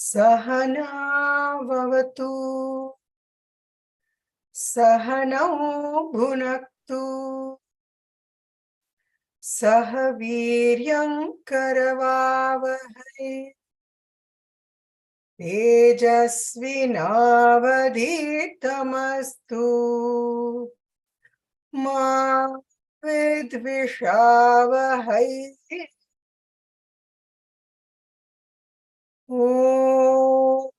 Sadhana vavatu, Sahanau bhunaktu, Sahaviryam karavavahai, Tejasvinavadhitamastu, Ma vidvishavahai. Om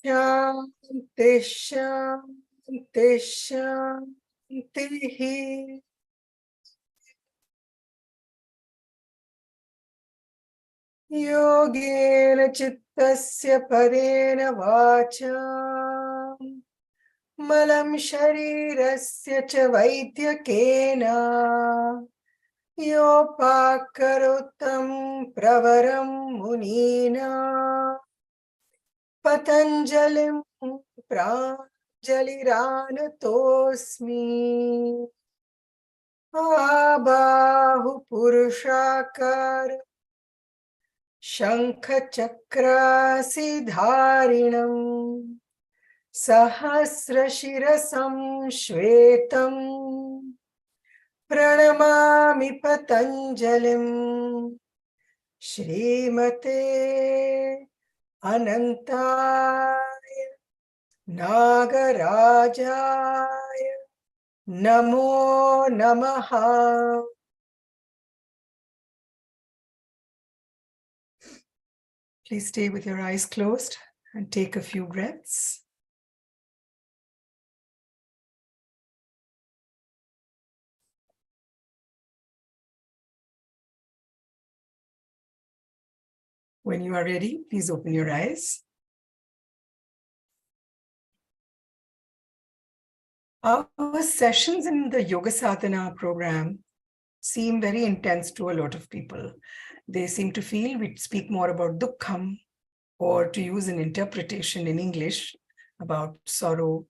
Shanti Shanti Shanti. Yogena Chittasya Parena Vacha Malam Sharirasya Cha Vaidyakena Yopakarotam Pravaram Munina Patanjalim Pranjaliranatosmi Abahu Purushakara Shankha Chakrasi Dharinam Sahasra Shirasam Shvetam Pranamami Patanjalim Shrimate Anantaya Nagarajaya Namo Namaha. Please stay with your eyes closed and take a few breaths. When you are ready, please open your eyes. Our sessions in the Yoga Sadhana program seem very intense to a lot of people. They seem to feel we speak more about dukkham, or to use an interpretation in English about sorrow,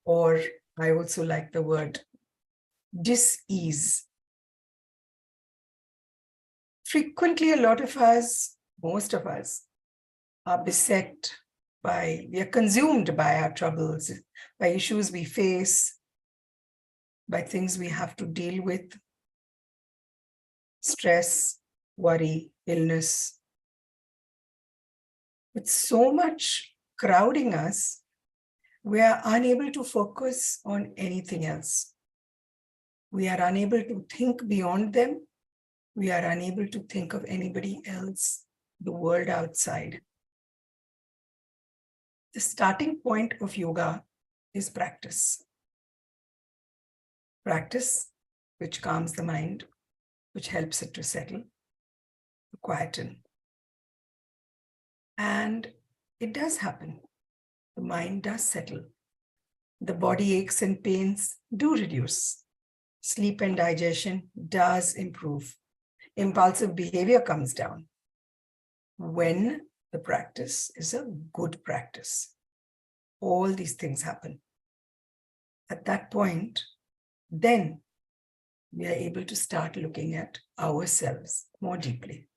or I also like the word dis-ease. Frequently, a lot of us, most of us, are beset by, we are consumed by our troubles, by issues we face, by things we have to deal with, stress, worry, illness. With so much crowding us, we are unable to focus on anything else. We are unable to think beyond them. We are unable to think of anybody else, the world outside. The starting point of yoga is practice. Practice which calms the mind, which helps it to settle, to quieten. And it does happen. The mind does settle. The body aches and pains do reduce. Sleep and digestion does improve. Impulsive behavior comes down when the practice is a good practice. All these things happen. At that point, then we are able to start looking at ourselves more deeply.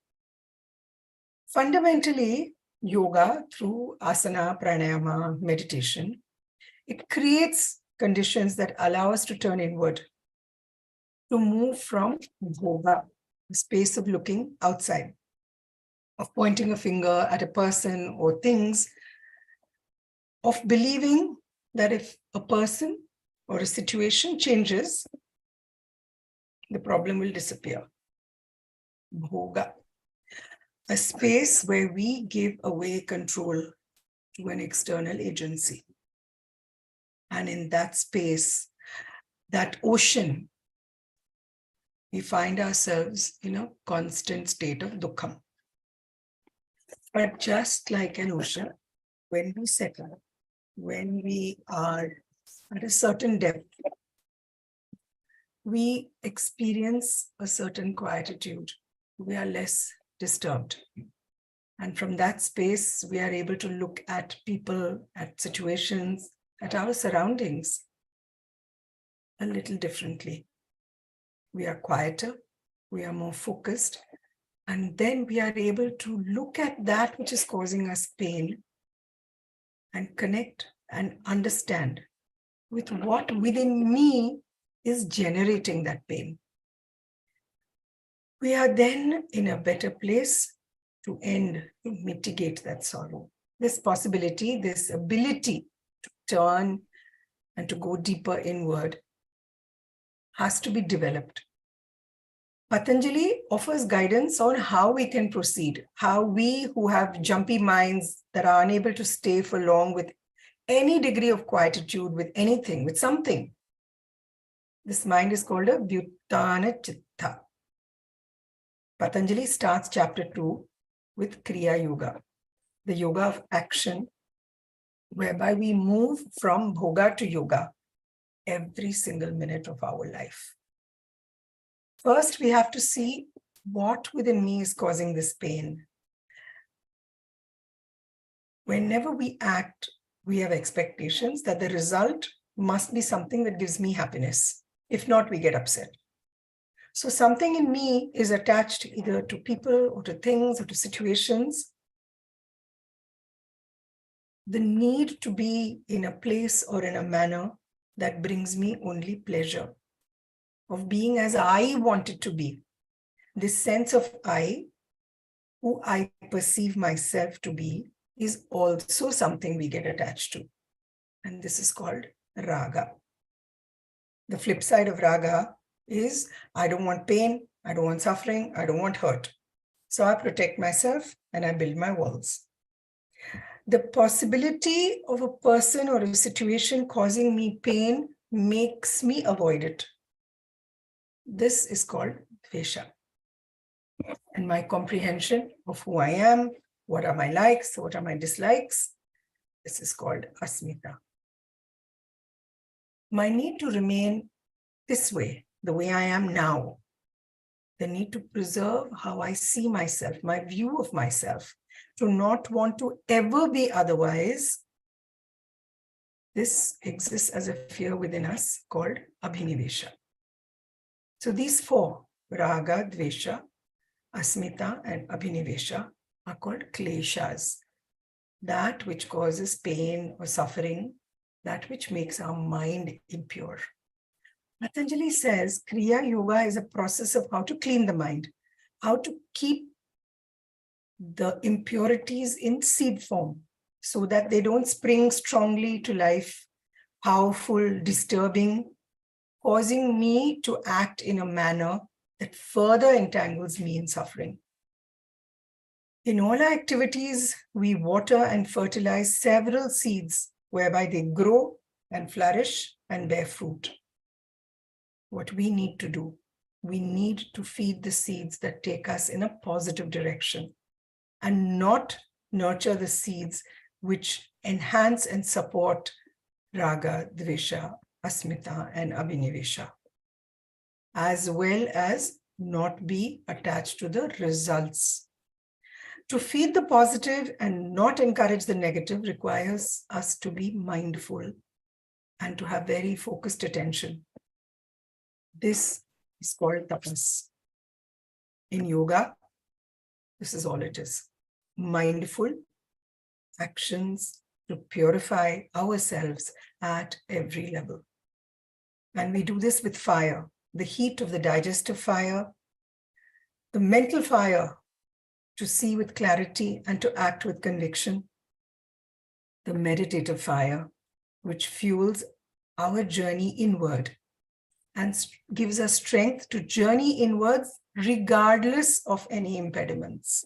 Fundamentally, yoga through asana, pranayama, meditation, it creates conditions that allow us to turn inward, to move from yoga, the space of looking outside, of pointing a finger at a person or things, of believing that if a person or a situation changes, the problem will disappear. Bhoga, a space where we give away control to an external agency. And in that space, that ocean, we find ourselves in a constant state of dukkham. But just like an ocean, when we settle, when we are at a certain depth, we experience a certain quietude. We are less disturbed. And from that space, we are able to look at people, at situations, at our surroundings a little differently. We are quieter, we are more focused, and then we are able to look at that which is causing us pain and connect and understand with what within me is generating that pain. We are then in a better place to mitigate that sorrow. This possibility, this ability to turn and to go deeper inward has to be developed. Patanjali offers guidance on how we can proceed, how we who have jumpy minds that are unable to stay for long with any degree of quietude, with anything, with something. This mind is called a Vyuttana Chitta. Patanjali starts chapter 2 with Kriya Yoga, the yoga of action, whereby we move from bhoga to yoga every single minute of our life. First, we have to see what within me is causing this pain. Whenever we act, we have expectations that the result must be something that gives me happiness. If not, we get upset. So something in me is attached either to people or to things or to situations. The need to be in a place or in a manner that brings me only pleasure, of being as I want it to be. This sense of I, who I perceive myself to be, is also something we get attached to. And this is called raga. The flip side of raga is I don't want pain, I don't want suffering, I don't want hurt. So I protect myself and I build my walls. The possibility of a person or a situation causing me pain makes me avoid it. This is called Dvesha. And my comprehension of who I am, what are my likes, what are my dislikes, this is called Asmita. My need to remain this way, the way I am now, the need to preserve how I see myself, my view of myself, to not want to ever be otherwise, this exists as a fear within us called Abhinivesha. So these four, Raga, Dvesha, Asmita, and Abhinivesha, are called kleshas, that which causes pain or suffering, that which makes our mind impure. Patanjali says Kriya Yoga is a process of how to clean the mind, how to keep the impurities in seed form so that they don't spring strongly to life, powerful, disturbing, causing me to act in a manner that further entangles me in suffering. In all our activities, we water and fertilize several seeds whereby they grow and flourish and bear fruit. What we need to do, we need to feed the seeds that take us in a positive direction and not nurture the seeds which enhance and support Raga, Dvesha, Asmita, and Abhinivesha, as well as not be attached to the results. To feed the positive and not encourage the negative requires us to be mindful and to have very focused attention. This is called tapas. In yoga, this is all it is. Mindful actions to purify ourselves at every level. And we do this with fire, the heat of the digestive fire, the mental fire to see with clarity and to act with conviction, the meditative fire, which fuels our journey inward and gives us strength to journey inwards regardless of any impediments.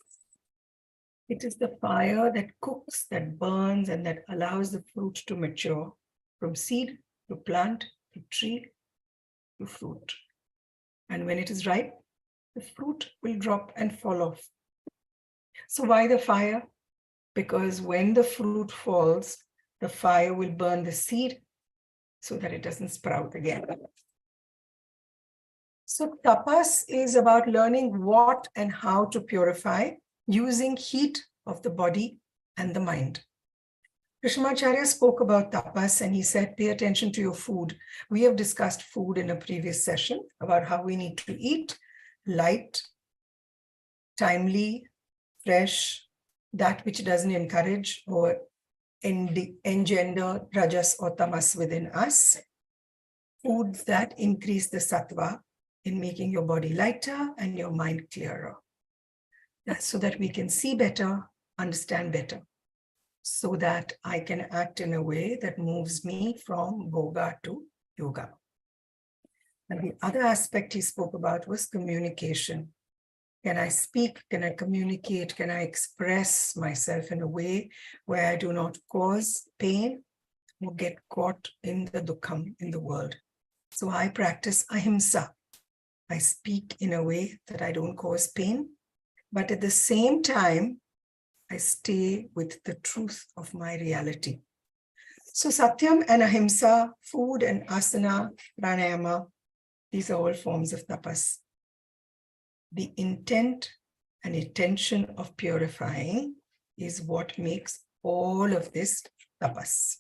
It is the fire that cooks, that burns, and that allows the fruit to mature from seed to plant to tree to fruit. And when it is ripe, the fruit will drop and fall off. So why the fire? Because when the fruit falls, the fire will burn the seed so that it doesn't sprout again. So tapas is about learning what and how to purify using heat of the body and the mind. Krishnamacharya spoke about tapas and he said, pay attention to your food. We have discussed food in a previous session about how we need to eat light, timely, fresh, that which doesn't encourage or engender rajas or tamas within us. Foods that increase the sattva in making your body lighter and your mind clearer. That's so that we can see better, understand better, so that I can act in a way that moves me from bhoga to yoga. And the other aspect he spoke about was communication. Can I speak? Can I communicate? Can I express myself in a way where I do not cause pain or get caught in the dukkham in the world? So I practice ahimsa. I speak in a way that I don't cause pain, but at the same time, I stay with the truth of my reality. So satyam and ahimsa, food and asana, pranayama, these are all forms of tapas. The intent and intention of purifying is what makes all of this tapas.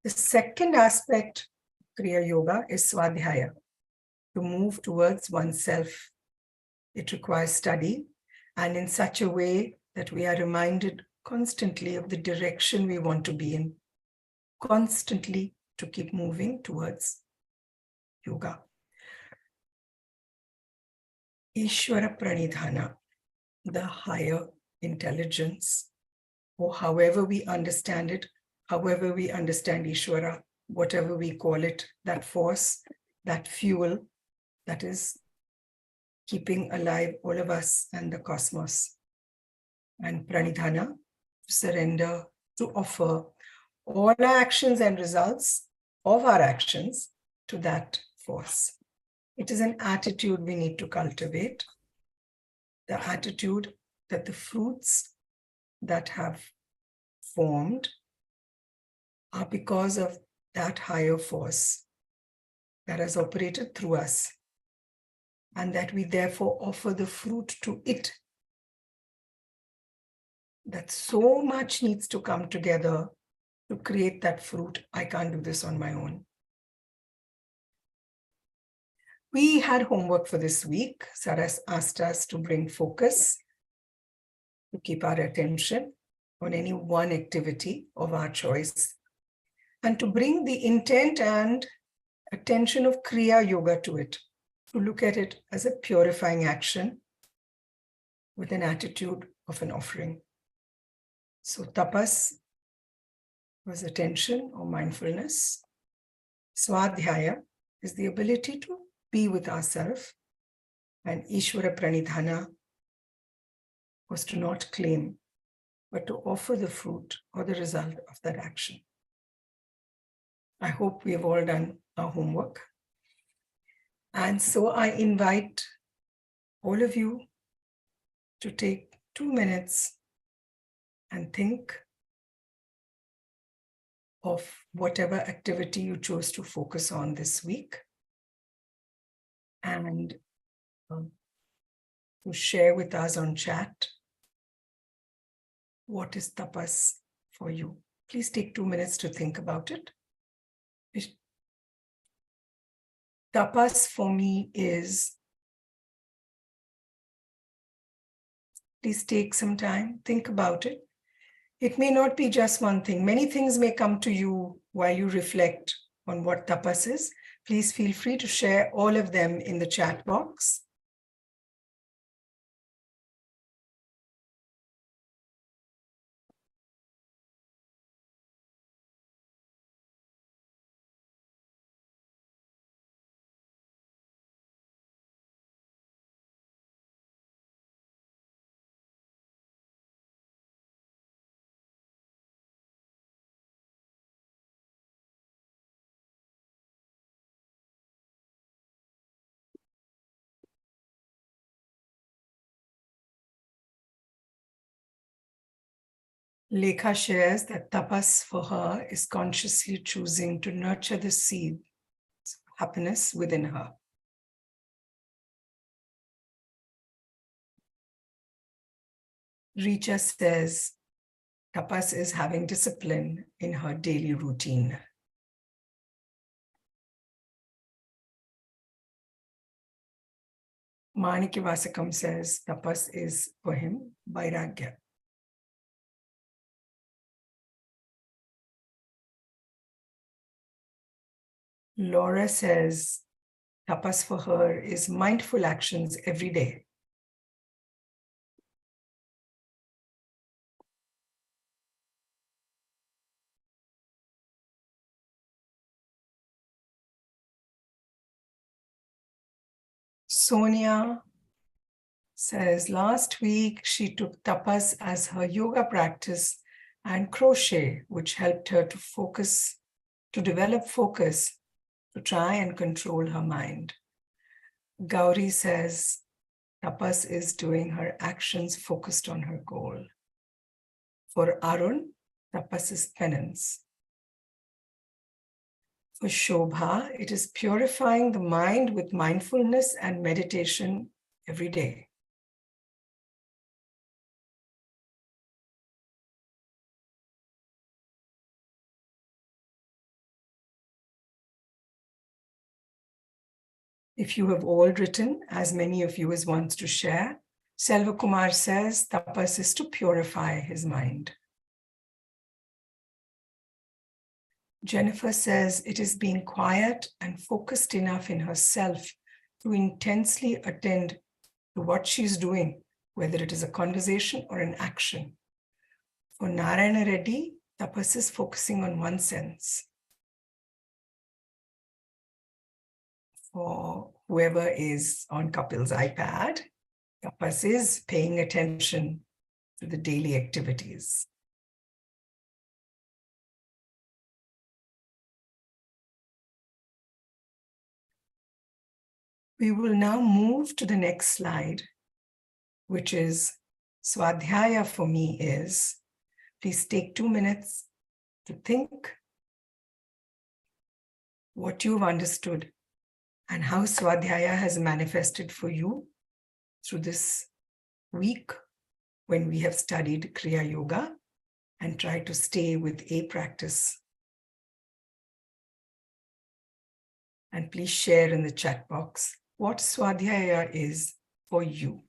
The second aspect of Kriya Yoga is Swadhyaya, to move towards oneself. It requires study, and in such a way that we are reminded constantly of the direction we want to be in, constantly to keep moving towards yoga. Ishvara Pranidhana, the higher intelligence, or however we understand it, however we understand Ishvara, whatever we call it, that force, that fuel that is keeping alive all of us and the cosmos. And Pranidhana, to surrender, to offer all our actions and results of our actions to that force. It is an attitude we need to cultivate, the attitude that the fruits that have formed are because of that higher force that has operated through us, and that we therefore offer the fruit to it. That so much needs to come together to create that fruit. I can't do this on my own. We had homework for this week. Saras asked us to bring focus, to keep our attention on any one activity of our choice, and to bring the intent and attention of Kriya Yoga to it, to look at it as a purifying action with an attitude of an offering. So tapas was attention or mindfulness. Swadhyaya is the ability to be with ourselves. And Ishvara Pranidhana was to not claim, but to offer the fruit or the result of that action. I hope we have all done our homework. And so I invite all of you to take 2 minutes and think of whatever activity you chose to focus on this week, and to share with us on chat what is tapas for you. Please take 2 minutes to think about it. Tapas for me is, please take some time, think about it. It may not be just one thing. Many things may come to you while you reflect on what tapas is. Please feel free to share all of them in the chat box. Lekha shares that tapas for her is consciously choosing to nurture the seed of happiness within her. Richa says tapas is having discipline in her daily routine. Manikivasakam says tapas is for him Vairāgya. Laura says tapas for her is mindful actions every day. Sonia says last week she took tapas as her yoga practice and crochet, which helped her to develop focus, to try and control her mind. Gauri says tapas is doing her actions focused on her goal. For Arun, tapas is penance. For Shobha, it is purifying the mind with mindfulness and meditation every day. If you have all written, as many of you as wants to share, Selva Kumar says tapas is to purify his mind. Jennifer says it is being quiet and focused enough in herself to intensely attend to what she's doing, whether it is a conversation or an action. For Narayana Reddy, tapas is focusing on one sense. For whoever is on Kapil's iPad, tapas is paying attention to the daily activities. We will now move to the next slide, which is Swadhyaya for me is, please take 2 minutes to think what you've understood and how Swadhyaya has manifested for you through this week when we have studied Kriya Yoga and tried to stay with a practice. And please share in the chat box what Swadhyaya is for you.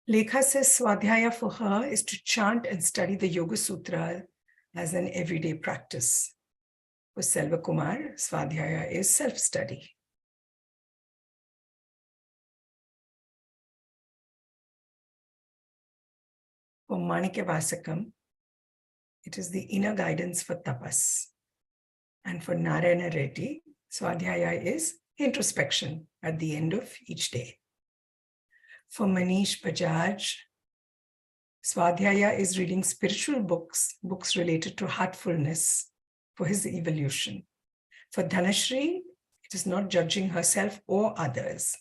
Lekha says Swadhyaya for her is to chant and study the Yoga Sutra as an everyday practice. For Selva Kumar, Swadhyaya is self-study. For Manikavasakam, it is the inner guidance for tapas. And for Narayana Reddy, Swadhyaya is introspection at the end of each day. For Manish Bajaj, Swadhyaya is reading spiritual books related to heartfulness for his evolution. For Dhanashri, it is not judging herself or others.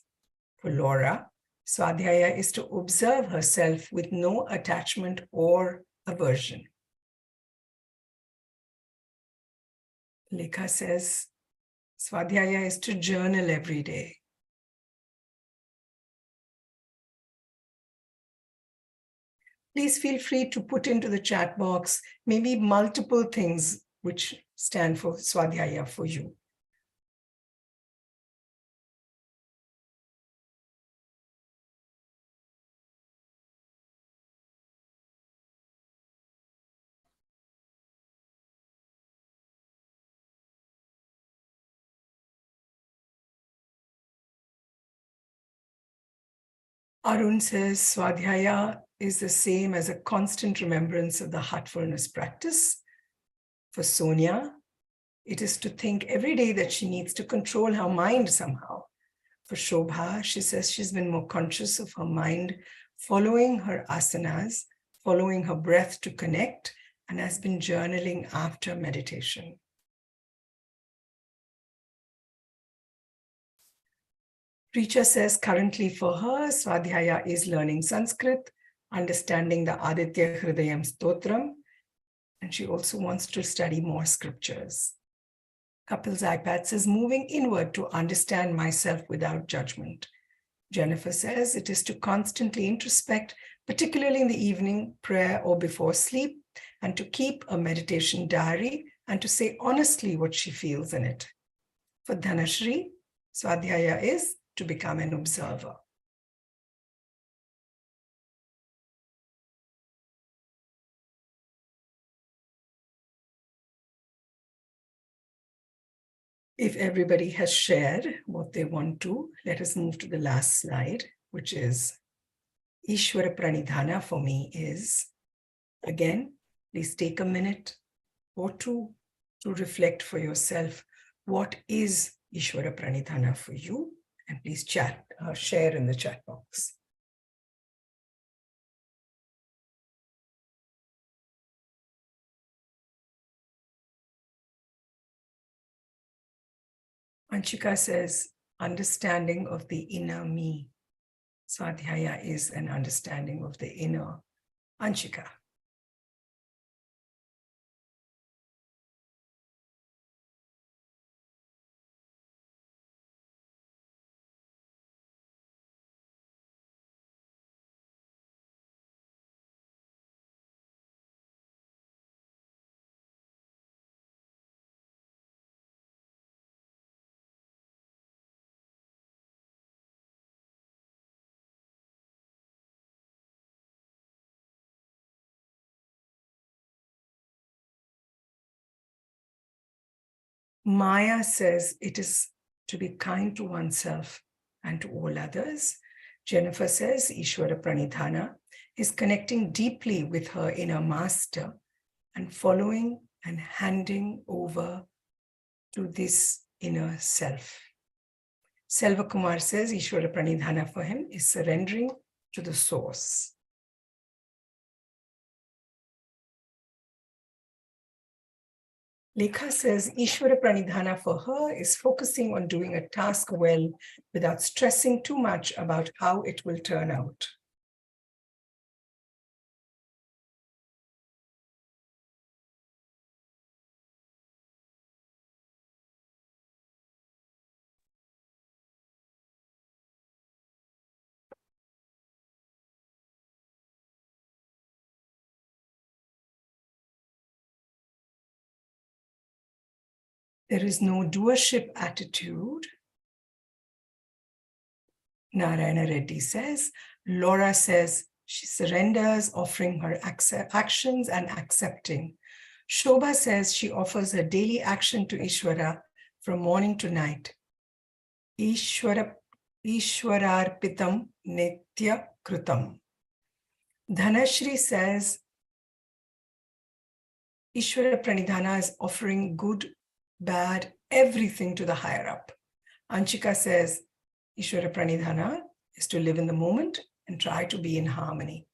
For Laura, Swadhyaya is to observe herself with no attachment or aversion. Lekha says, Swadhyaya is to journal every day. Please feel free to put into the chat box maybe multiple things which stand for Swadhyaya for you. Arun says Swadhyaya is the same as a constant remembrance of the heartfulness practice. For Sonia, it is to think every day that she needs to control her mind somehow. For Shobha, she says she's been more conscious of her mind, following her asanas, following her breath to connect, and has been journaling after meditation. Preacher says currently for her, Swadhyaya is learning Sanskrit, understanding the Aditya Hridayam Stotram, and she also wants to study more scriptures. Couple's iPad says, moving inward to understand myself without judgment. Jennifer says it is to constantly introspect, particularly in the evening, prayer, or before sleep, and to keep a meditation diary and to say honestly what she feels in it. For Dhanashri, Swadhyaya is to become an observer. If everybody has shared what they want to, let us move to the last slide, which is Ishvara Pranidhana for me is, again, please take a minute or two to reflect for yourself. What is Ishvara Pranidhana for you? And please share in the chat box. Anshika says, understanding of the inner me. Swadhyaya is an understanding of the inner Anshika. Maya says it is to be kind to oneself and to all others. Jennifer says Ishvara Pranidhana is connecting deeply with her inner master and following and handing over to this inner self. Selva Kumar says Ishvara Pranidhana for him is surrendering to the source. Lekha says Ishvara Pranidhana for her is focusing on doing a task well without stressing too much about how it will turn out. There is no doership attitude. Narayana Reddy says. Laura says she surrenders, offering her actions and accepting. Shobha says she offers her daily action to Ishvara from morning to night. Ishwararpitam Nitya Krutam. Dhanashri says Ishvara Pranidhana is offering good, bad, everything to the higher up. Anshika says Ishvara Pranidhana is to live in the moment and try to be in harmony.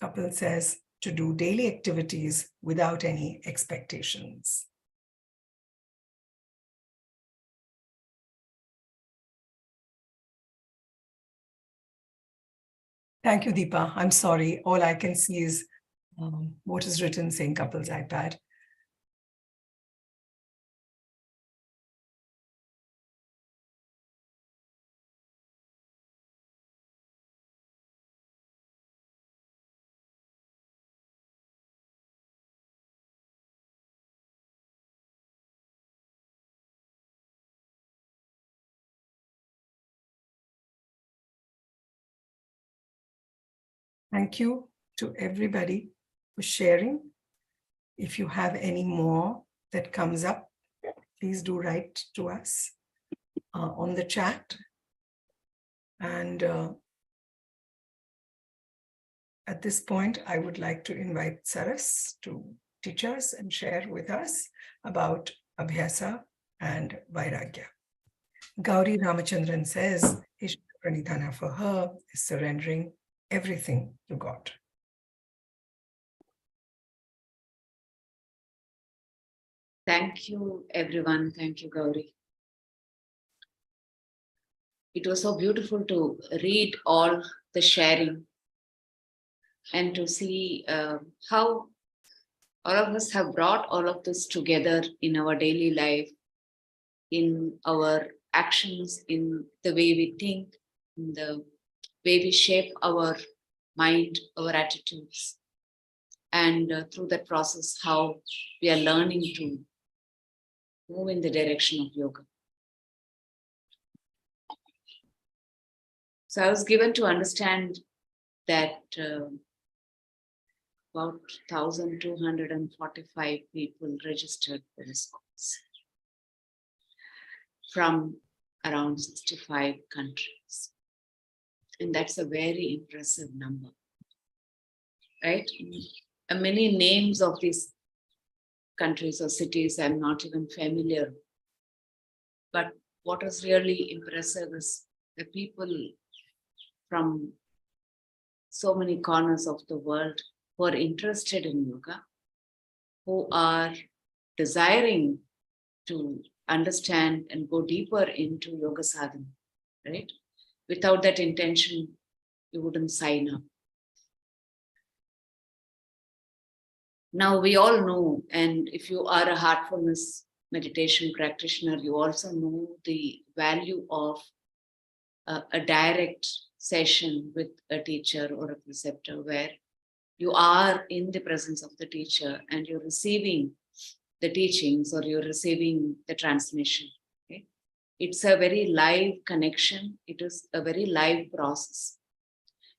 Kapil says to do daily activities without any expectations. Thank you, Deepa. I'm sorry. All I can see is what is written saying Kapil's iPad. Thank you to everybody for sharing. If you have any more that comes up, please do write to us on the chat. And at this point, I would like to invite Saras to teach us and share with us about Abhyāsa and Vairāgya. Gauri Ramachandran says, Ishvara Pranidhana for her is surrendering everything to God. Thank you, everyone. Thank you, Gauri. It was so beautiful to read all the sharing and to see how all of us have brought all of this together in our daily life, in our actions, in the way we think, in the way we shape our mind, our attitudes, and through that process, how we are learning to move in the direction of yoga. So I was given to understand that about 1,245 people registered for this course from around 65 countries. And that's a very impressive number, right? Many names of these countries or cities I'm not even familiar with. But what is really impressive is the people from so many corners of the world who are interested in yoga, who are desiring to understand and go deeper into yoga sadhana, right? Without that intention, you wouldn't sign up. Now we all know, and if you are a heartfulness meditation practitioner, you also know the value of a direct session with a teacher or a preceptor where you are in the presence of the teacher and you're receiving the teachings or you're receiving the transmission. Okay? It's a very live connection. It is a very live process.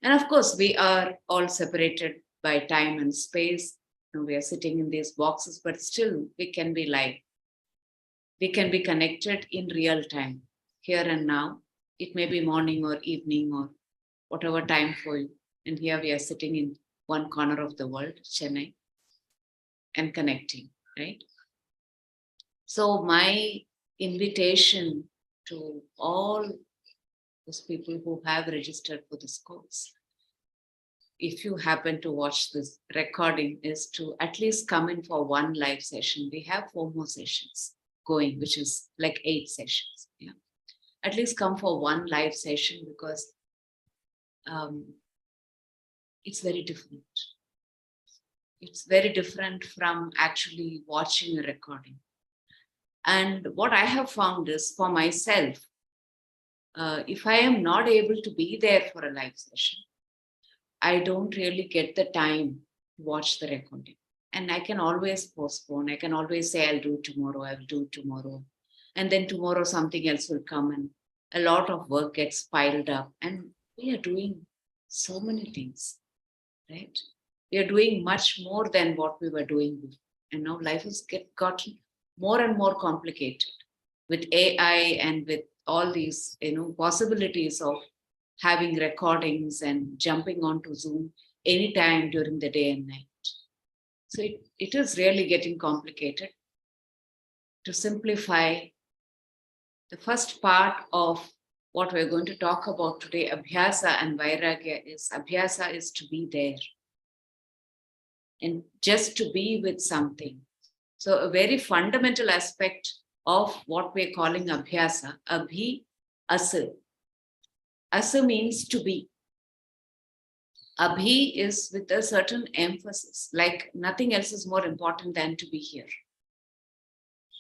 And of course, we are all separated by time and space. We are sitting in these boxes, but still we can be live. We can be connected in real time, here and now. It may be morning or evening or whatever time for you. And here we are sitting in one corner of the world, Chennai, and connecting, right? So my invitation to all those people who have registered for this course, if you happen to watch this recording, is to at least come in for one live session. We have 4 more sessions going, which is like 8 sessions. Yeah, at least come for one live session because it's very different. It's very different from actually watching a recording. And what I have found is for myself, if I am not able to be there for a live session, I don't really get the time to watch the recording. And I can always postpone. I can always say, I'll do tomorrow, I'll do tomorrow. And then tomorrow something else will come and a lot of work gets piled up. And we are doing so many things, right? We are doing much more than what we were doing before. And now life has gotten more and more complicated with AI and with all these, possibilities of having recordings and jumping onto Zoom anytime during the day and night. So it is really getting complicated. To simplify, the first part of what we're going to talk about today, Abhyāsa and Vairāgya, is Abhyāsa is to be there and just to be with something. So a very fundamental aspect of what we're calling Abhyāsa, Abhyāsa. Asa means to be. Abhi is with a certain emphasis, like nothing else is more important than to be here.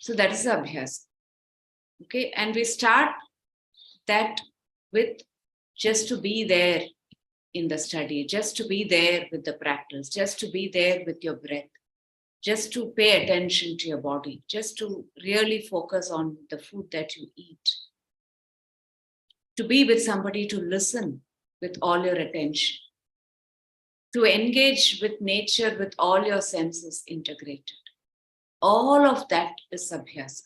So that is Abhyāsa. Okay, and we start that with just to be there in the study, just to be there with the practice, just to be there with your breath, just to pay attention to your body, just to really focus on the food that you eat. To be with somebody, to listen with all your attention, to engage with nature with all your senses integrated. All of that is Abhyāsa.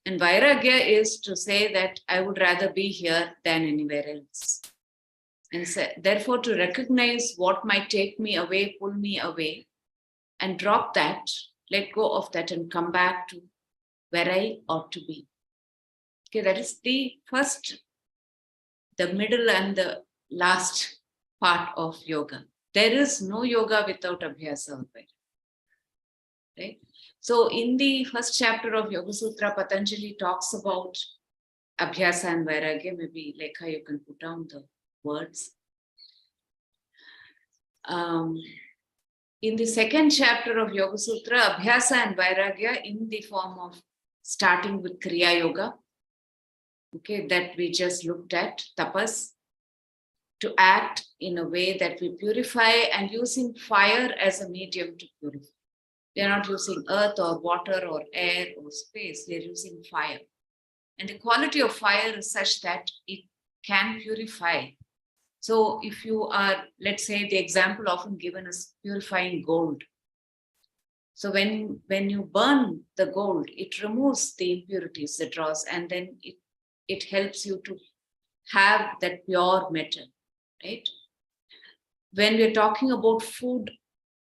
And Vairāgya is to say that I would rather be here than anywhere else. And so, therefore, to recognize what might take me away, pull me away, and drop that, let go of that, and come back to where I ought to be. Okay, that is the first, the middle, and the last part of yoga. There is no yoga without Abhyāsa, right? So in the first chapter of Yoga Sutra, Patanjali talks about Abhyāsa and Vairāgya. Maybe Lekha, you can put down the words. In the second chapter of Yoga Sutra, Abhyāsa and Vairāgya in the form of starting with Kriya Yoga, okay, that we just looked at, tapas, to act in a way that we purify and using fire as a medium to purify. We are not using earth or water or air or space, we are using fire. And the quality of fire is such that it can purify. So if you are, let's say the example often given is purifying gold. So when you burn the gold, it removes the impurities, the dross, and then it helps you to have that pure metal, right? When we're talking about food,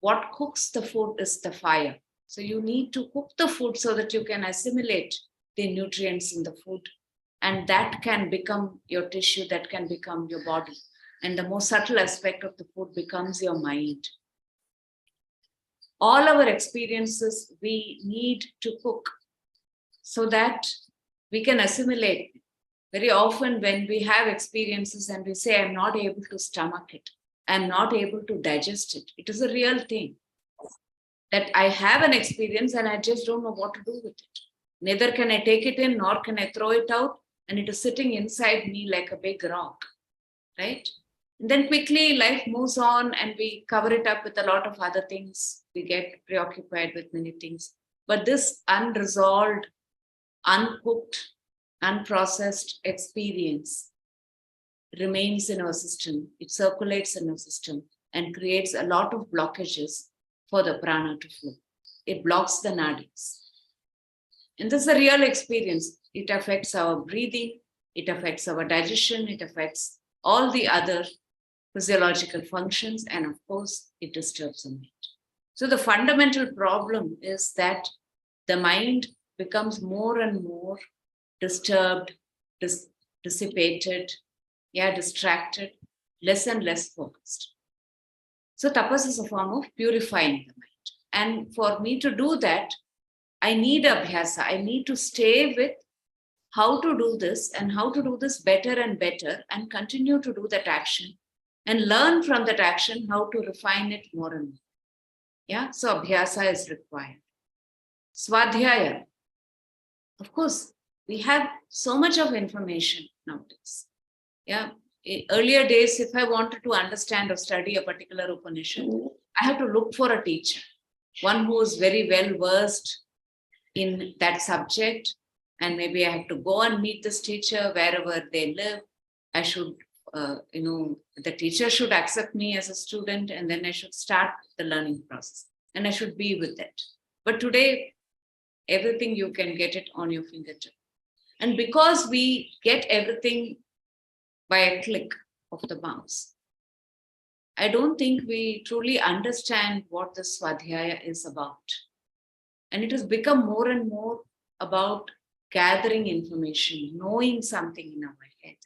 what cooks the food is the fire. So you need to cook the food so that you can assimilate the nutrients in the food. And that can become your tissue, that can become your body. And the most subtle aspect of the food becomes your mind. All our experiences, we need to cook so that we can assimilate. Very often when we have experiences and we say, I'm not able to stomach it, I'm not able to digest it. It is a real thing that I have an experience and I just don't know what to do with it. Neither can I take it in, nor can I throw it out. And it is sitting inside me like a big rock, right? And then quickly life moves on and we cover it up with a lot of other things. We get preoccupied with many things. But this unresolved, uncooked, unprocessed experience remains in our system. It circulates in our system and creates a lot of blockages for the prana to flow. It blocks the nadis. And this is a real experience. It affects our breathing, it affects our digestion, it affects all the other physiological functions, and of course, it disturbs the mind. So the fundamental problem is that the mind becomes more and more disturbed, dissipated, distracted, less and less focused. So tapas is a form of purifying the mind. And for me to do that, I need abhyasa. I need to stay with how to do this and how to do this better and better and continue to do that action and learn from that action how to refine it more and more. Yeah, so abhyasa is required. Swadhyaya. Of course, we have so much of information nowadays. Yeah, earlier days, if I wanted to understand or study a particular Upanishad, I have to look for a teacher, one who is very well versed in that subject. And maybe I have to go and meet this teacher wherever they live. I should, the teacher should accept me as a student, and then I should start the learning process. And I should be with it. But today, everything you can get it on your fingertip. And because we get everything by a click of the mouse, I don't think we truly understand what the Swadhyaya is about. And it has become more and more about gathering information, knowing something in our head,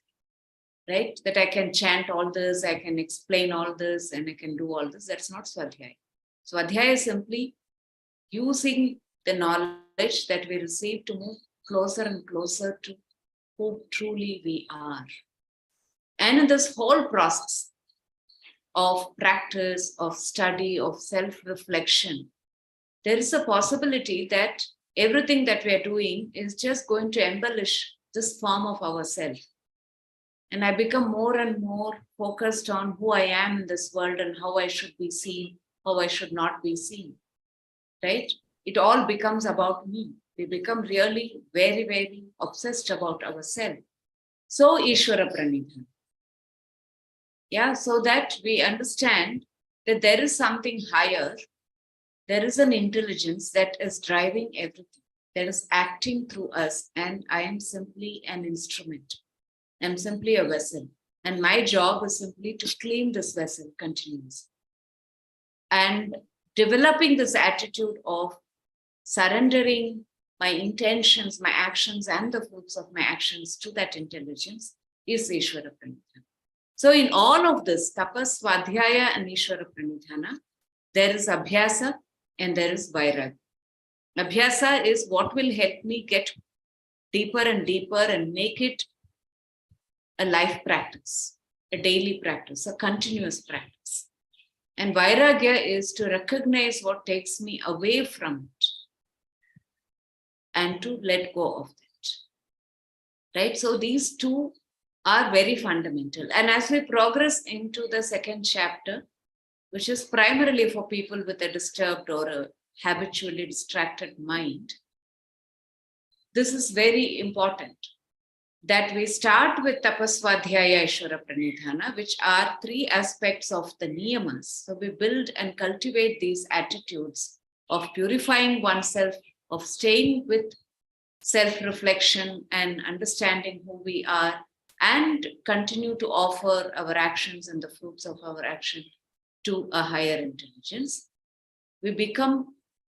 right? That I can chant all this, I can explain all this, and I can do all this. That's not Swadhyaya. Swadhyaya is simply using the knowledge that we receive to move closer and closer to who truly we are. And in this whole process of practice, of study, of self-reflection, there is a possibility that everything that we are doing is just going to embellish this form of ourselves. And I become more and more focused on who I am in this world and how I should be seen, how I should not be seen, right? It all becomes about me. We become really very, very obsessed about ourselves. So Ishvara Pranidhana. Yeah, so that we understand that there is something higher. There is an intelligence that is driving everything, that is acting through us, and I am simply an instrument. I'm simply a vessel. And my job is simply to clean this vessel continuously. And developing this attitude of surrendering my intentions, my actions, and the fruits of my actions to that intelligence is Ishvara Pranidhana. So in all of this, tapas, swadhyaya, and Ishvara Pranidhana, there is abhyasa and there is vairagya. Abhyasa is what will help me get deeper and deeper and make it a life practice, a daily practice, a continuous practice. And Vairāgya is to recognize what takes me away from it and to let go of it. Right? So these two are very fundamental. And as we progress into the second chapter, which is primarily for people with a disturbed or a habitually distracted mind, this is very important that we start with tapasvadhyaya ishvara pranidhana, which are three aspects of the niyamas. So we build and cultivate these attitudes of purifying oneself, of staying with self-reflection and understanding who we are, and continue to offer our actions and the fruits of our action to a higher intelligence. We become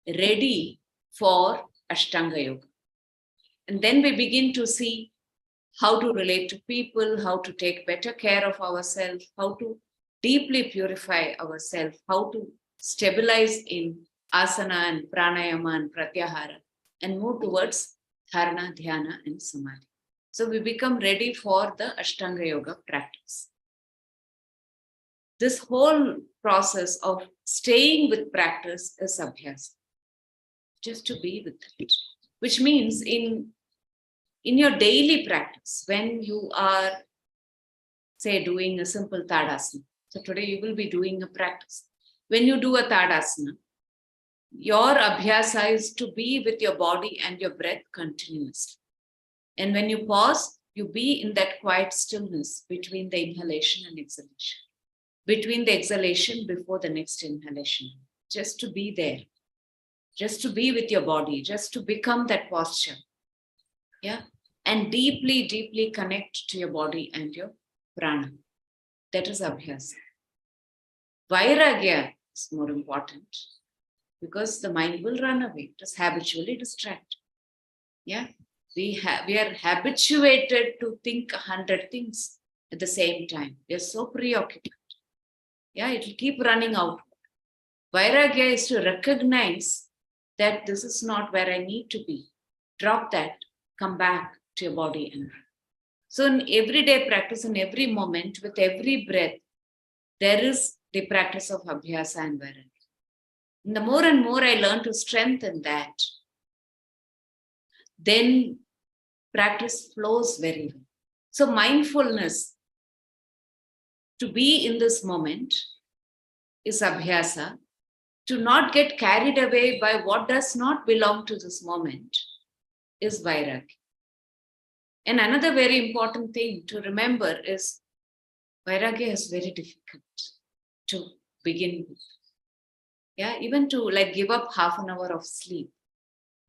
ready for Ashtanga Yoga. And then we begin to see how to relate to people, how to take better care of ourselves, how to deeply purify ourselves, how to stabilize in asana and pranayama and pratyahara, and move towards dharana, dhyana, and samadhi. So we become ready for the Ashtanga Yoga practice. This whole process of staying with practice is Abhyāsa, just to be with it, which means in your daily practice, when you are, say, doing a simple Tadasana. So today you will be doing a practice. When you do a Tadasana, your Abhyāsa is to be with your body and your breath continuously. And when you pause, you be in that quiet stillness between the inhalation and exhalation, between the exhalation before the next inhalation, just to be there, just to be with your body, just to become that posture. Yeah. And deeply, deeply connect to your body and your prana. That is Abhyāsa. Vairāgya is more important because the mind will run away. It is habitually distracted. Yeah. We are habituated to think 100 things at the same time. We are so preoccupied. Yeah, it will keep running out. Vairāgya is to recognize that this is not where I need to be. Drop that, come back to your body and breath. So in everyday practice, in every moment, with every breath, there is the practice of Abhyāsa and Vairāgya. And the more and more I learn to strengthen that, then practice flows very well. So mindfulness, to be in this moment, is Abhyāsa. To not get carried away by what does not belong to this moment is Vairāgya. And another very important thing to remember is Vairāgya is very difficult to begin with. Yeah, even to like give up half an hour of sleep,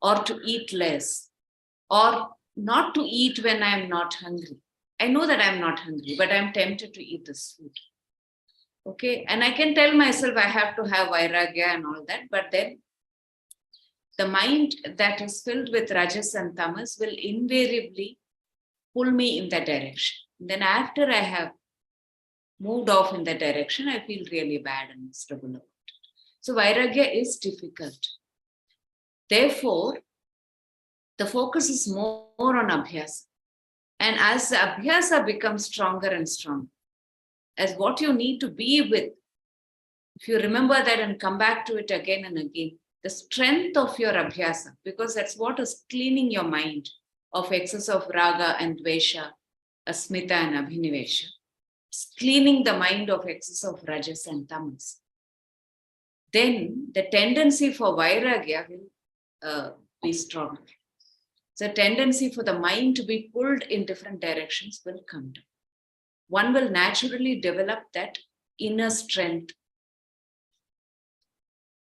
or to eat less, or not to eat when I am not hungry. I know that I'm not hungry, but I'm tempted to eat this food. Okay, and I can tell myself I have to have Vairāgya and all that, but then the mind that is filled with Rajas and Tamas will invariably pull me in that direction. And then after I have moved off in that direction, I feel really bad and miserable about it. So Vairāgya is difficult. Therefore, the focus is more on Abhyāsa. And as the Abhyāsa becomes stronger and stronger, as what you need to be with, if you remember that and come back to it again and again, the strength of your Abhyāsa, because that's what is cleaning your mind of excess of raga and dvesha, asmita and abhinivesha. It's cleaning the mind of excess of rajas and tamas. Then the tendency for Vairāgya will be stronger. The tendency for the mind to be pulled in different directions will come down. One will naturally develop that inner strength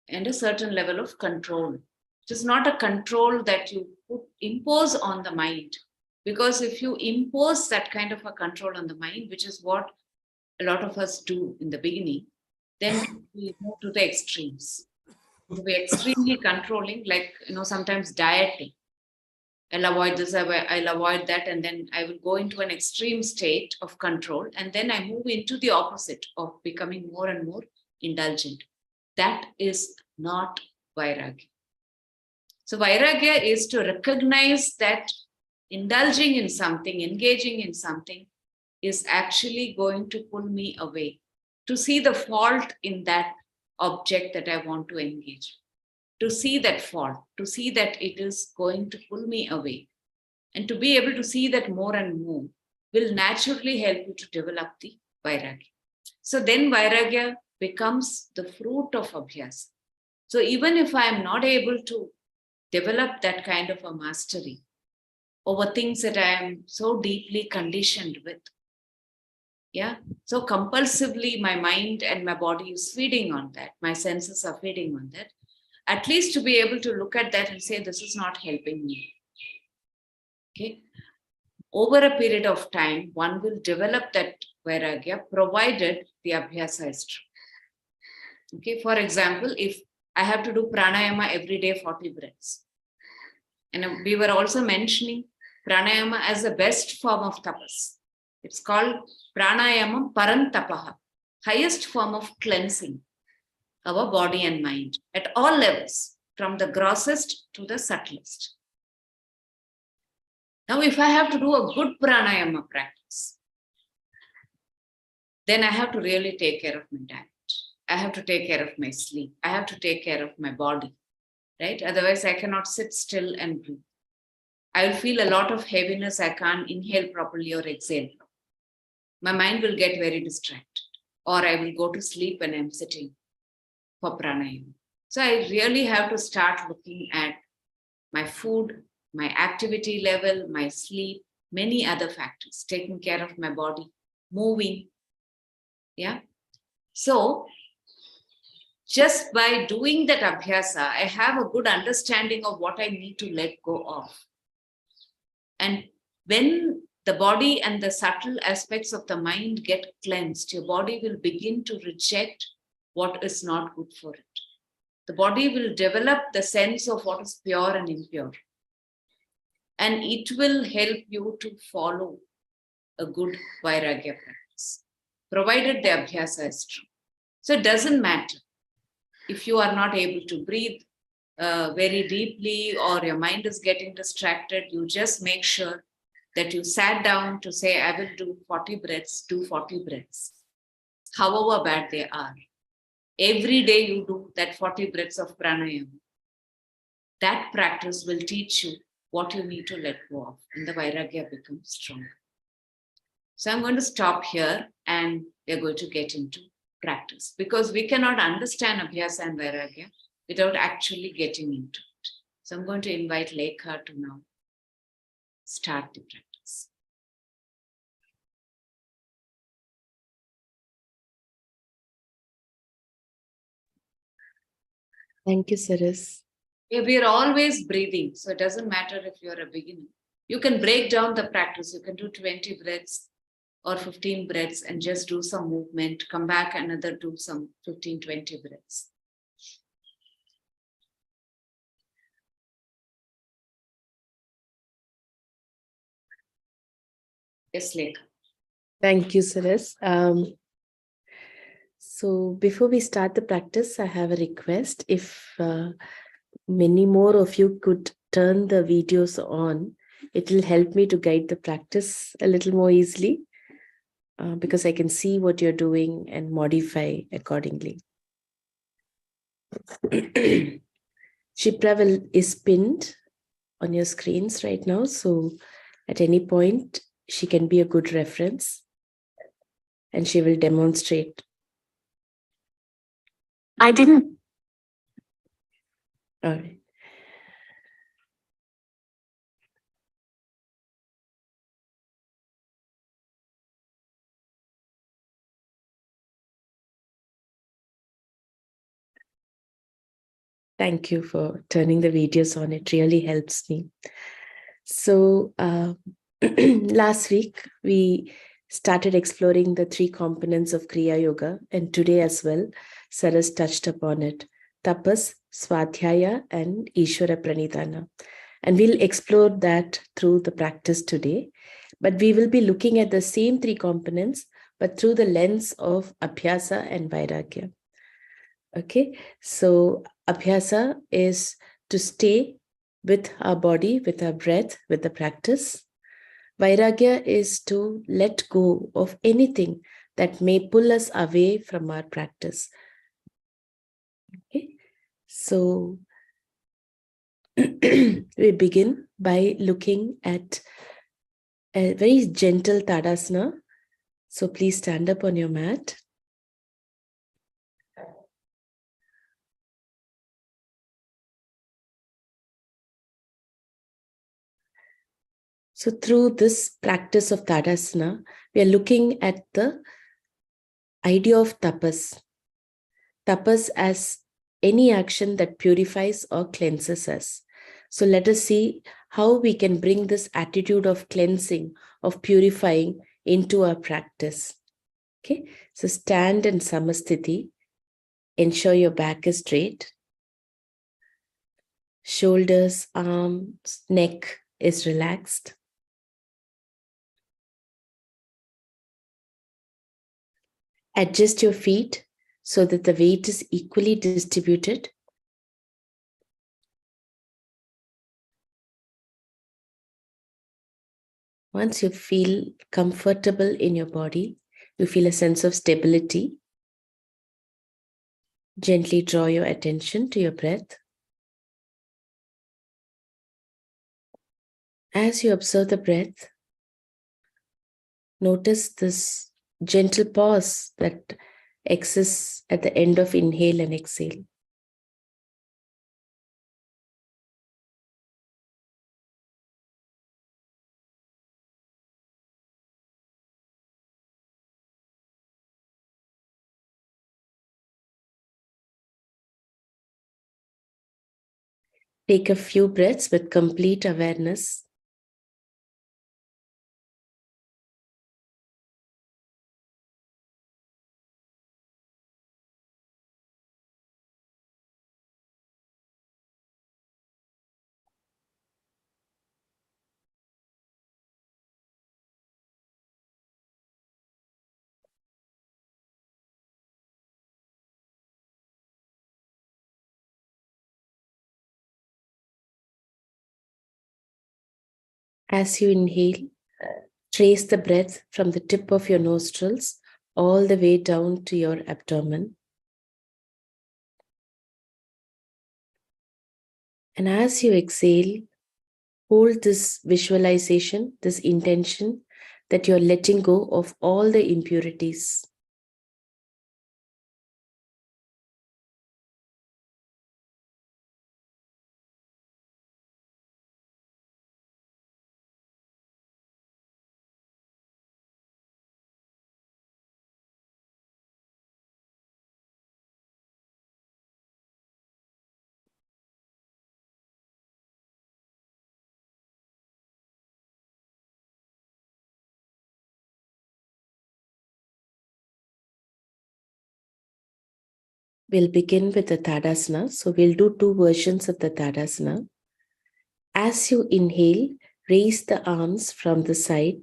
and a certain level of control. It is not a control that you impose on the mind, because if you impose that kind of a control on the mind, which is what a lot of us do in the beginning, then we move to the extremes. We're extremely controlling, like, sometimes dieting. I'll avoid this, I'll avoid that, and then I will go into an extreme state of control, and then I move into the opposite of becoming more and more indulgent. That is not Vairāgya. So Vairāgya is to recognize that indulging in something, engaging in something is actually going to pull me away, to see the fault in that object that I want to engage, to see that fault, to see that it is going to pull me away. And to be able to see that more and more will naturally help you to develop the Vairāgya. So then Vairāgya becomes the fruit of Abhyāsa. So even if I am not able to develop that kind of a mastery over things that I am so deeply conditioned with, yeah, so compulsively my mind and my body is feeding on that, my senses are feeding on that, at least to be able to look at that and say, this is not helping me. Okay. Over a period of time, one will develop that Vairāgya, provided the Abhyāsa is true. Okay. For example, if I have to do pranayama every day, 40 breaths. And we were also mentioning pranayama as the best form of tapas. It's called pranayama parantapaha, highest form of cleansing our body and mind at all levels, from the grossest to the subtlest. Now, if I have to do a good pranayama practice, then I have to really take care of my diet. I have to take care of my sleep. I have to take care of my body, right? Otherwise, I cannot sit still and breathe. I will feel a lot of heaviness. I can't inhale properly or exhale. My mind will get very distracted, or I will go to sleep when I'm sitting for pranayama. So I really have to start looking at my food, my activity level, my sleep, many other factors, taking care of my body, moving. Yeah. So just by doing that Abhyāsa, I have a good understanding of what I need to let go of. And when the body and the subtle aspects of the mind get cleansed, your body will begin to reject what is not good for it. The body will develop the sense of what is pure and impure. And it will help you to follow a good Vairāgya practice, provided the Abhyāsa is true. So it doesn't matter if you are not able to breathe very deeply, or your mind is getting distracted. You just make sure that you sat down to say, I will do 40 breaths, do 40 breaths, however bad they are. Every day you do that 40 breaths of pranayama. That practice will teach you what you need to let go of, and the Vairāgya becomes stronger. So I'm going to stop here, and we're going to get into practice, because we cannot understand Abhyāsa and Vairāgya without actually getting into it. So I'm going to invite Lekha to now start the practice. Thank you, Saras. Yeah, we are always breathing, so it doesn't matter if you're a beginner. You can break down the practice. You can do 20 breaths or 15 breaths and just do some movement, come back another, do some 15, 20 breaths. Yes, Lekha. Thank you, Saras. So before we start the practice, I have a request. If many more of you could turn the videos on, it will help me to guide the practice a little more easily, because I can see what you're doing and modify accordingly. Shipra is pinned on your screens right now, so at any point she can be a good reference, and she will demonstrate. I didn't. All right. Thank you for turning the videos on. It really helps me. So last week, we started exploring the 3 components of Kriya Yoga, and today as well, Saras touched upon it: Tapas, Swadhyaya, and Ishvara Pranidhana. And we'll explore that through the practice today. But we will be looking at the same 3 components, but through the lens of Abhyāsa and Vairāgya. Okay, so Abhyāsa is to stay with our body, with our breath, with the practice. Vairāgya is to let go of anything that may pull us away from our practice. Okay, so we begin by looking at a very gentle Tadasana. So please stand up on your mat. So through this practice of Tadasana, we are looking at the idea of tapas. Tapas as any action that purifies or cleanses us. So let us see how we can bring this attitude of cleansing, of purifying into our practice. Okay, so stand in Samasthiti. Ensure your back is straight. Shoulders, arms, neck is relaxed. Adjust your feet so that the weight is equally distributed. Once you feel comfortable in your body, you feel a sense of stability. Gently draw your attention to your breath. As you observe the breath, notice this gentle pause that exists at the end of inhale and exhale. Take a few breaths with complete awareness. As you inhale, trace the breath from the tip of your nostrils all the way down to your abdomen. And as you exhale, hold this visualization, this intention that you're letting go of all the impurities. We'll begin with the Tadasana. So we'll do two versions of the Tadasana. As you inhale, raise the arms from the side,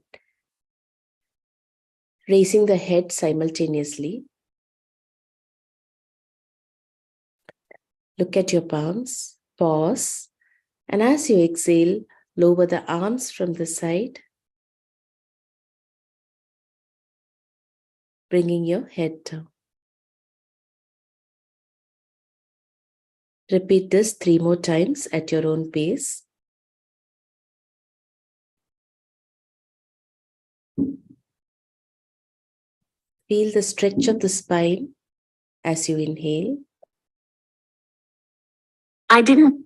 raising the head simultaneously. Look at your palms, pause, and as you exhale, lower the arms from the side, bringing your head down. Repeat this 3 more times at your own pace. Feel the stretch of the spine as you inhale. I didn't.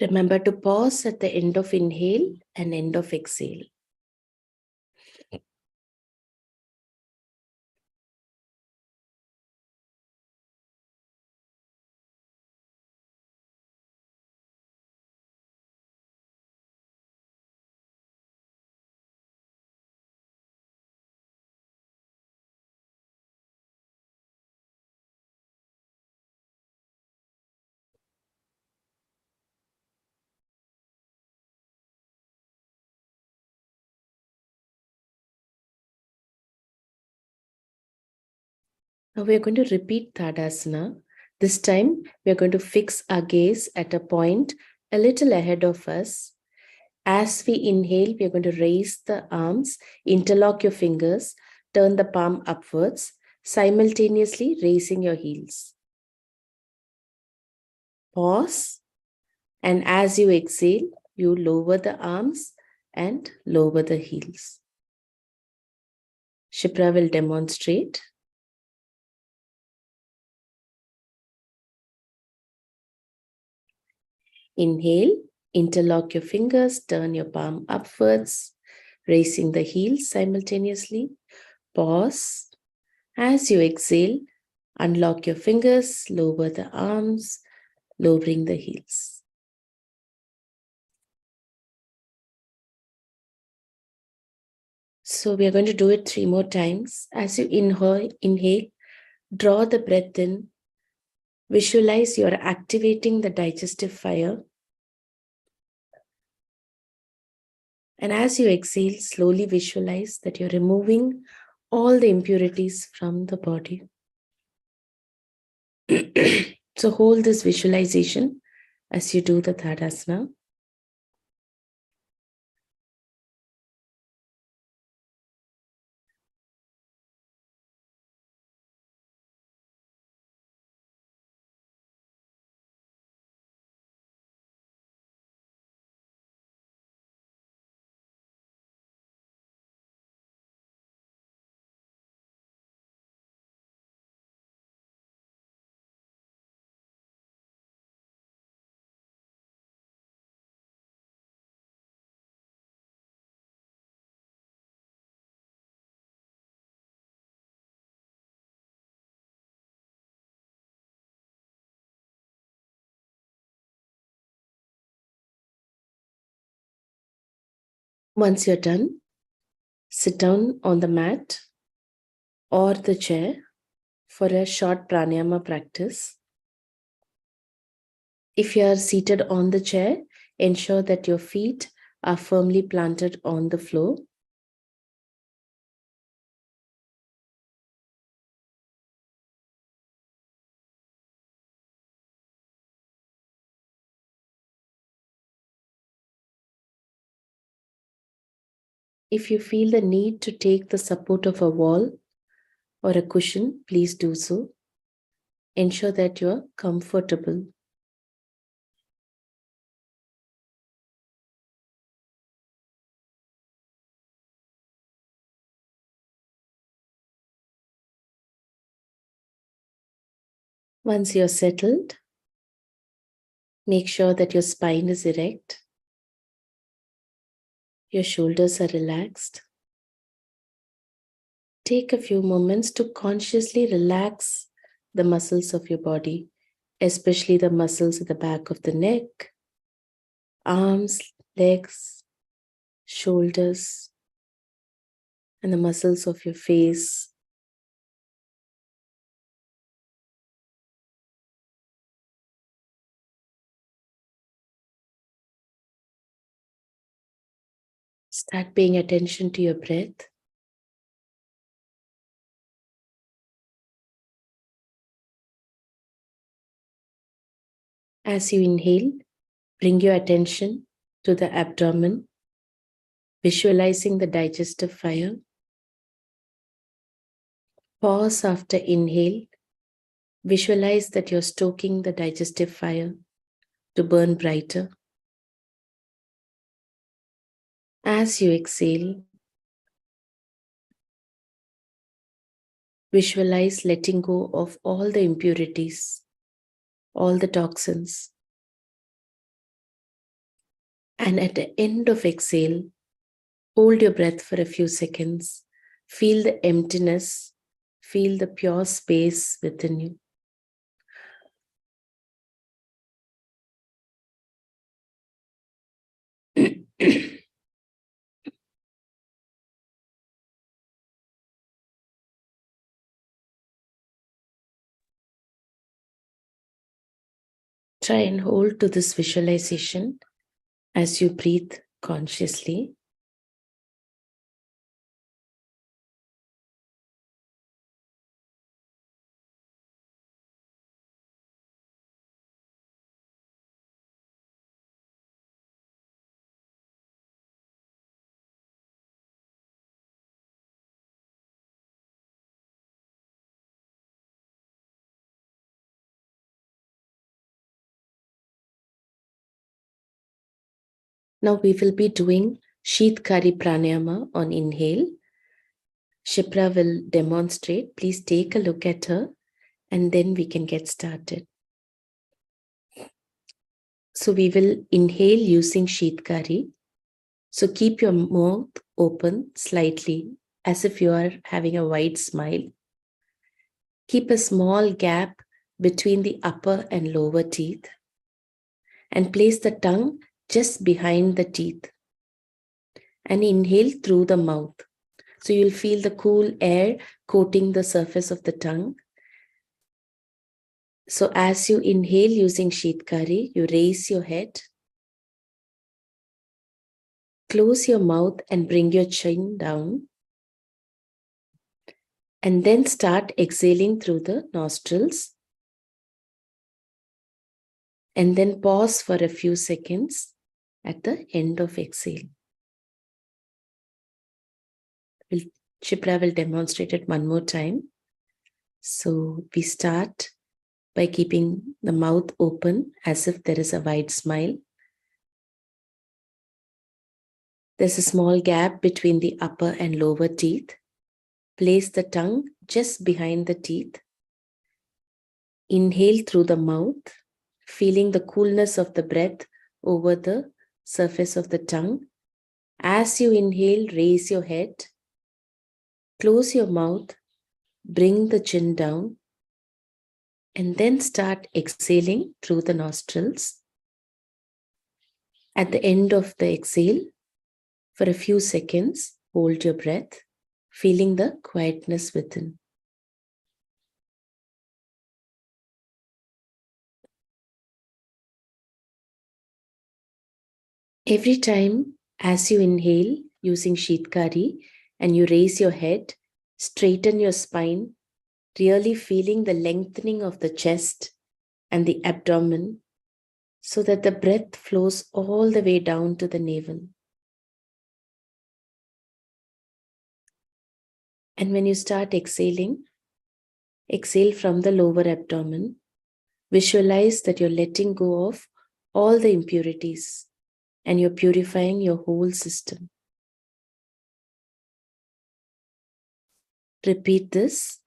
Remember to pause at the end of inhale and end of exhale. Now we are going to repeat Tadasana. This time we are going to fix our gaze at a point a little ahead of us. As we inhale, we are going to raise the arms, interlock your fingers, turn the palm upwards, simultaneously raising your heels. Pause, and as you exhale, you lower the arms and lower the heels. Shipra will demonstrate. Inhale, interlock your fingers, turn your palm upwards, raising the heels simultaneously. Pause. As you exhale, unlock your fingers, lower the arms, lowering the heels. So we are going to do it 3 more times. As you inhale, draw the breath in. Visualize you are activating the digestive fire. And as you exhale, slowly visualize that you're removing all the impurities from the body. So hold this visualization as you do the Tadasana. Once you're done, sit down on the mat or the chair for a short pranayama practice. If you are seated on the chair, ensure that your feet are firmly planted on the floor. If you feel the need to take the support of a wall or a cushion, please do so. Ensure that you are comfortable. Once you're settled, make sure that your spine is erect. Your shoulders are relaxed. Take a few moments to consciously relax the muscles of your body, especially the muscles at the back of the neck, arms, legs, shoulders, and the muscles of your face. Start paying attention to your breath. As you inhale, bring your attention to the abdomen, visualizing the digestive fire. Pause after inhale. Visualize that you're stoking the digestive fire to burn brighter. As you exhale, visualize letting go of all the impurities, all the toxins. And at the end of exhale, hold your breath for a few seconds. Feel the emptiness, feel the pure space within you. Try and hold to this visualization as you breathe consciously. Now we will be doing Sheetkari Pranayama on inhale. Shipra will demonstrate. Please take a look at her and then we can get started. So we will inhale using Sheetkari. So keep your mouth open slightly as if you are having a wide smile. Keep a small gap between the upper and lower teeth and place the tongue just behind the teeth and inhale through the mouth. So you'll feel the cool air coating the surface of the tongue. So as you inhale using Sheetkari, you raise your head, close your mouth and bring your chin down. And then start exhaling through the nostrils. And then pause for a few seconds at the end of exhale. Shipra will demonstrate it one more time. So we start by keeping the mouth open as if there is a wide smile. There's a small gap between the upper and lower teeth. Place the tongue just behind the teeth. Inhale through the mouth, feeling the coolness of the breath over the surface of the tongue. As you inhale, raise your head, close your mouth, bring the chin down, and then start exhaling through the nostrils. At the end of the exhale, for a few seconds, hold your breath, feeling the quietness within. Every time as you inhale using Sheetkari and you raise your head, straighten your spine, really feeling the lengthening of the chest and the abdomen so that the breath flows all the way down to the navel. And when you start exhaling, exhale from the lower abdomen. Visualize that you're letting go of all the impurities and you're purifying your whole system. Repeat this.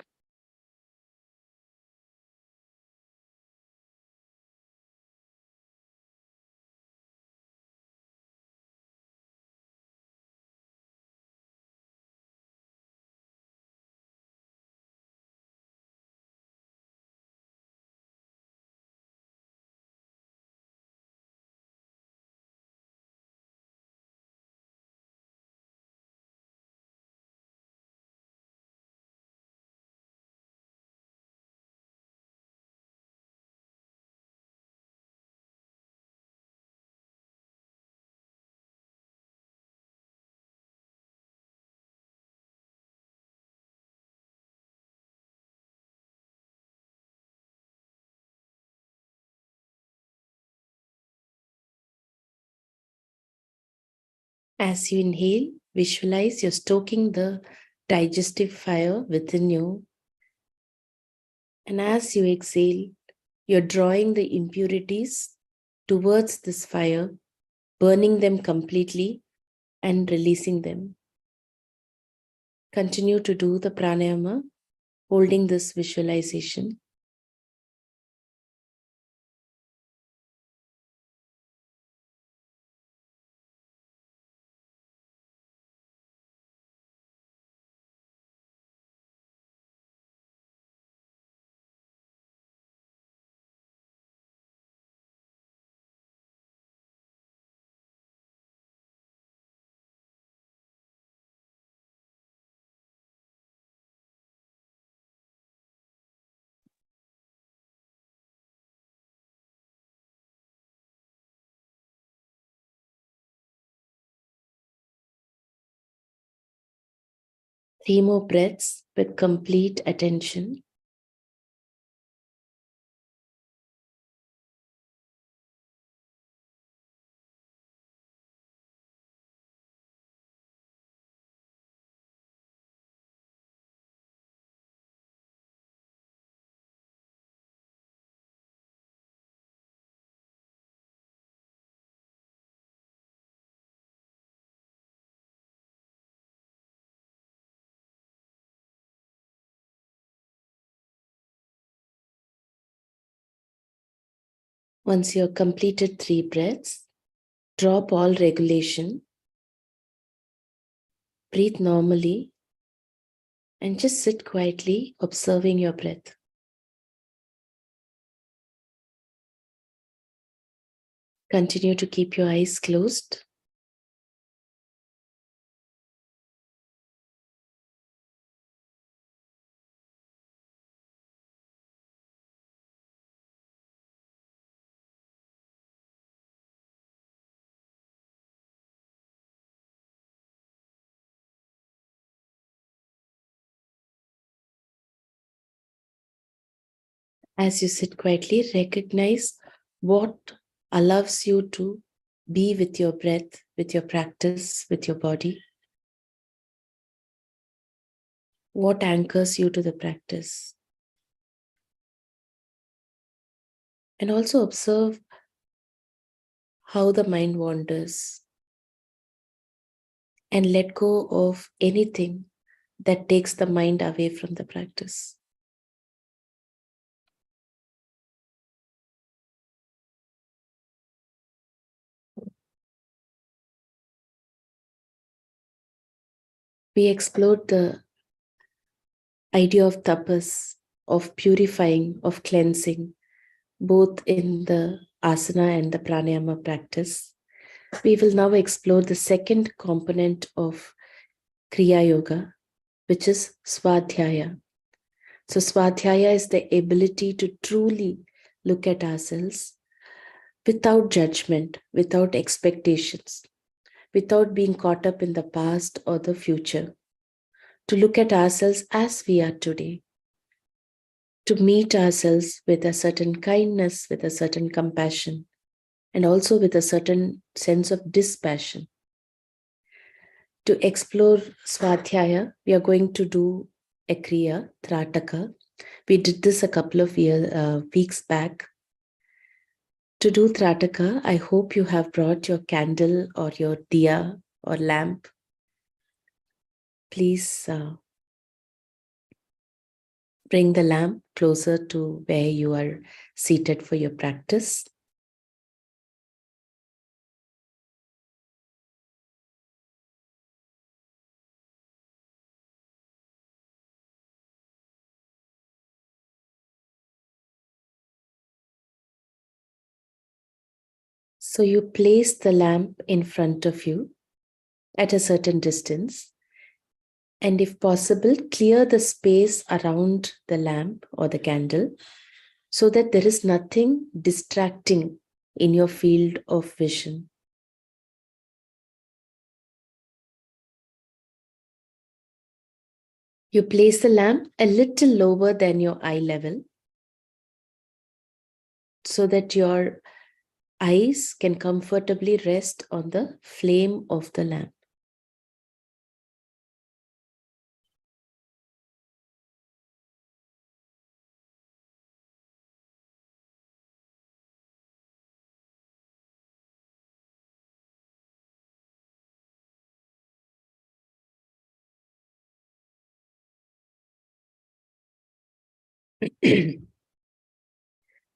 As you inhale, visualize you're stoking the digestive fire within you. And as you exhale, you're drawing the impurities towards this fire, burning them completely and releasing them. Continue to do the pranayama, holding this visualization. Three more breaths with complete attention. Once you've completed 3 breaths, drop all regulation, breathe normally, and just sit quietly observing your breath. Continue to keep your eyes closed. As you sit quietly, recognize what allows you to be with your breath, with your practice, with your body. What anchors you to the practice. And also observe how the mind wanders. And let go of anything that takes the mind away from the practice. We explored the idea of tapas, of purifying, of cleansing, both in the asana and the pranayama practice. We will now explore the second component of Kriya Yoga, which is Swadhyaya. So Swadhyaya is the ability to truly look at ourselves without judgment, without expectations, without being caught up in the past or the future, to look at ourselves as we are today, to meet ourselves with a certain kindness, with a certain compassion, and also with a certain sense of dispassion. To explore Swadhyaya, we are going to do a Kriya, Trataka. We did this a couple of weeks back. To do Trataka, I hope you have brought your candle or your diya or lamp. Please bring the lamp closer to where you are seated for your practice. So you place the lamp in front of you at a certain distance. And if possible, clear the space around the lamp or the candle so that there is nothing distracting in your field of vision. You place the lamp a little lower than your eye level so that your eyes can comfortably rest on the flame of the lamp.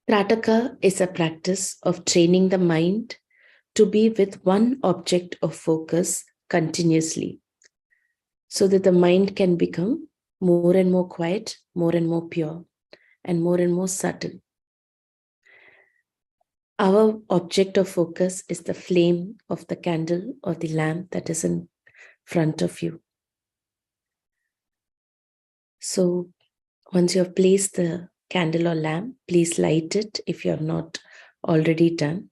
Trataka is a practice of training the mind to be with one object of focus continuously, so that the mind can become more and more quiet, more and more pure, and more subtle. Our object of focus is the flame of the candle or the lamp that is in front of you. So once you have placed the candle or lamp, please light it if you have not already done.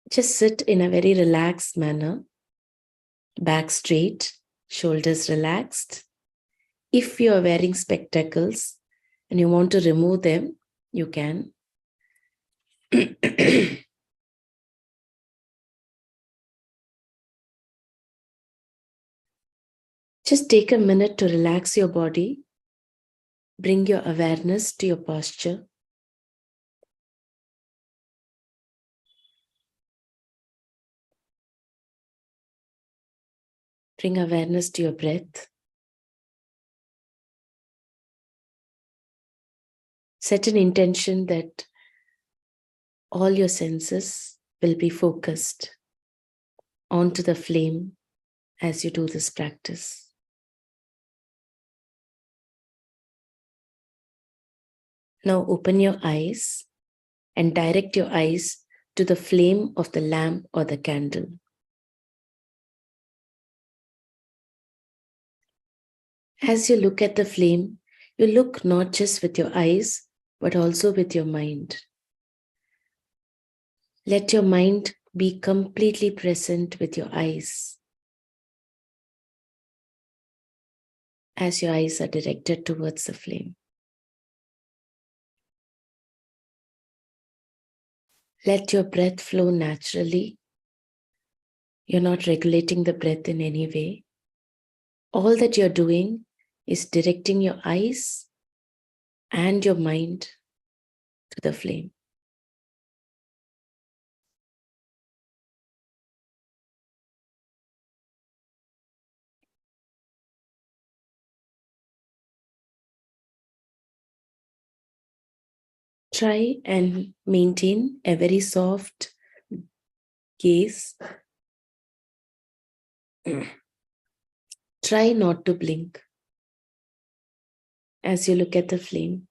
Just sit in a very relaxed manner, back straight, shoulders relaxed. If you are wearing spectacles and you want to remove them, you can. Just take a minute to relax your body. Bring your awareness to your posture. Bring awareness to your breath. Set an intention that all your senses will be focused onto the flame as you do this practice. Now open your eyes and direct your eyes to the flame of the lamp or the candle. As you look at the flame, you look not just with your eyes, but also with your mind. Let your mind be completely present with your eyes as your eyes are directed towards the flame. Let your breath flow naturally. You're not regulating the breath in any way. All that you're doing is directing your eyes and your mind to the flame. Try and maintain a very soft gaze. Try not to blink as you look at the flame.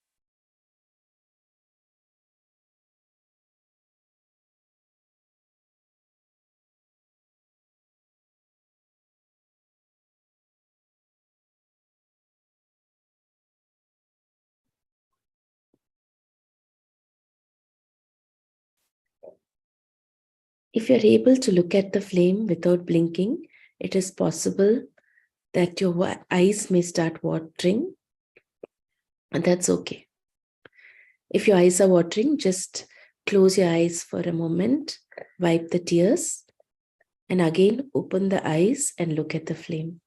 If you're able to look at the flame without blinking, it is possible that your eyes may start watering, and that's okay. If your eyes are watering, just close your eyes for a moment, wipe the tears, and again open the eyes and look at the flame.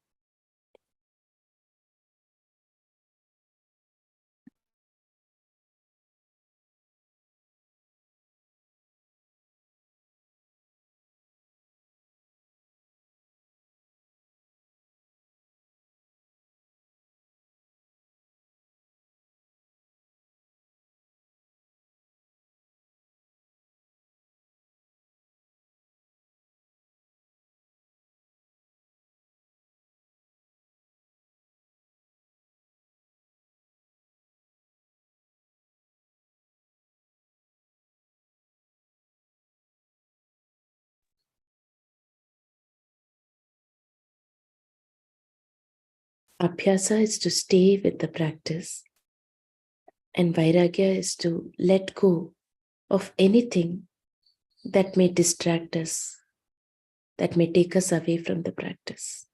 Abhyāsa is to stay with the practice, and Vairāgya is to let go of anything that may distract us, that may take us away from the practice.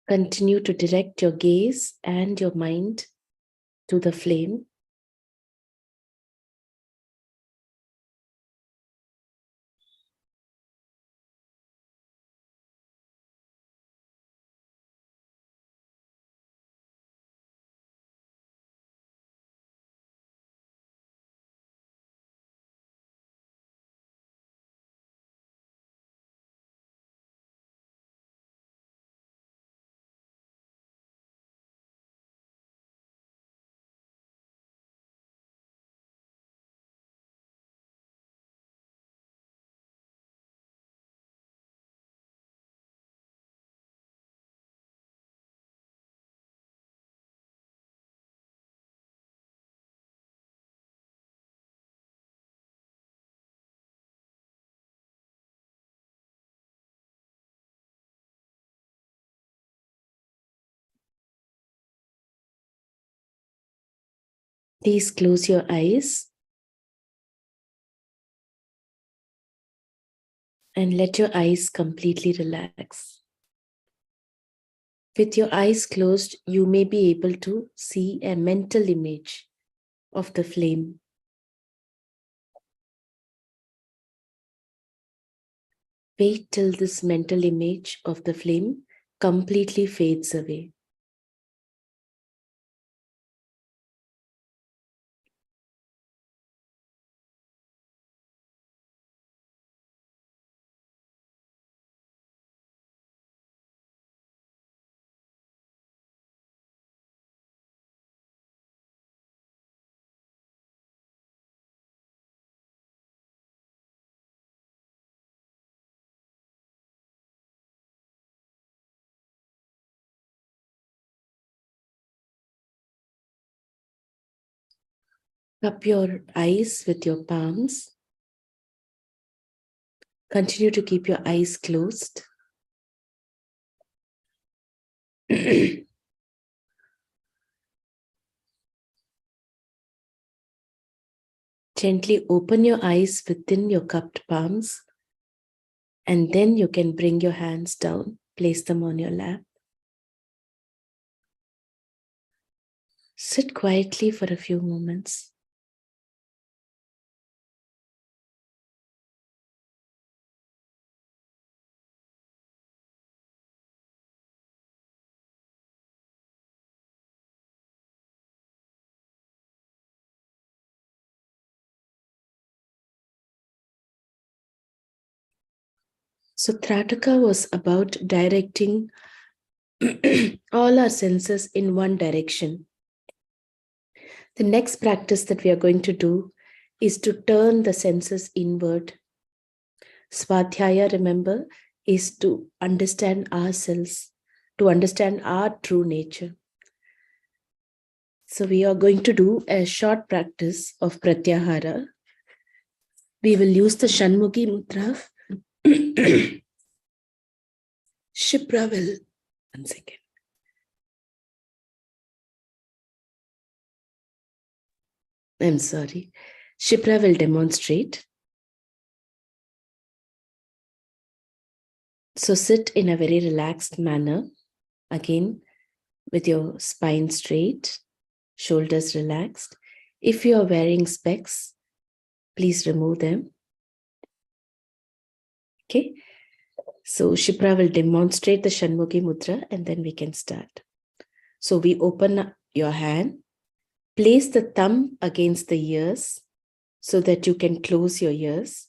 Continue to direct your gaze and your mind to the flame. Please close your eyes And let your eyes completely relax. With your eyes closed, you may be able to see a mental image of the flame. Wait till this mental image of the flame completely fades away. Cup your eyes with your palms. Continue to keep your eyes closed. Gently open your eyes within your cupped palms, and then you can bring your hands down, place them on your lap. Sit quietly for a few moments. So Trataka was about directing all our senses in one direction. The next practice that we are going to do is to turn the senses inward. Swadhyaya, remember, is to understand ourselves, to understand our true nature. So we are going to do a short practice of Pratyahara. We will use the Shanmukhi Mudra. Shipra will, 1 second. I'm sorry. Shipra will demonstrate. So sit in a very relaxed manner. Again, with your spine straight, shoulders relaxed. If you are wearing specs, please remove them. Okay. So Shipra will demonstrate the Shanmukhi Mudra and then we can start. So we open up your hand. Place the thumb against the ears so that you can close your ears.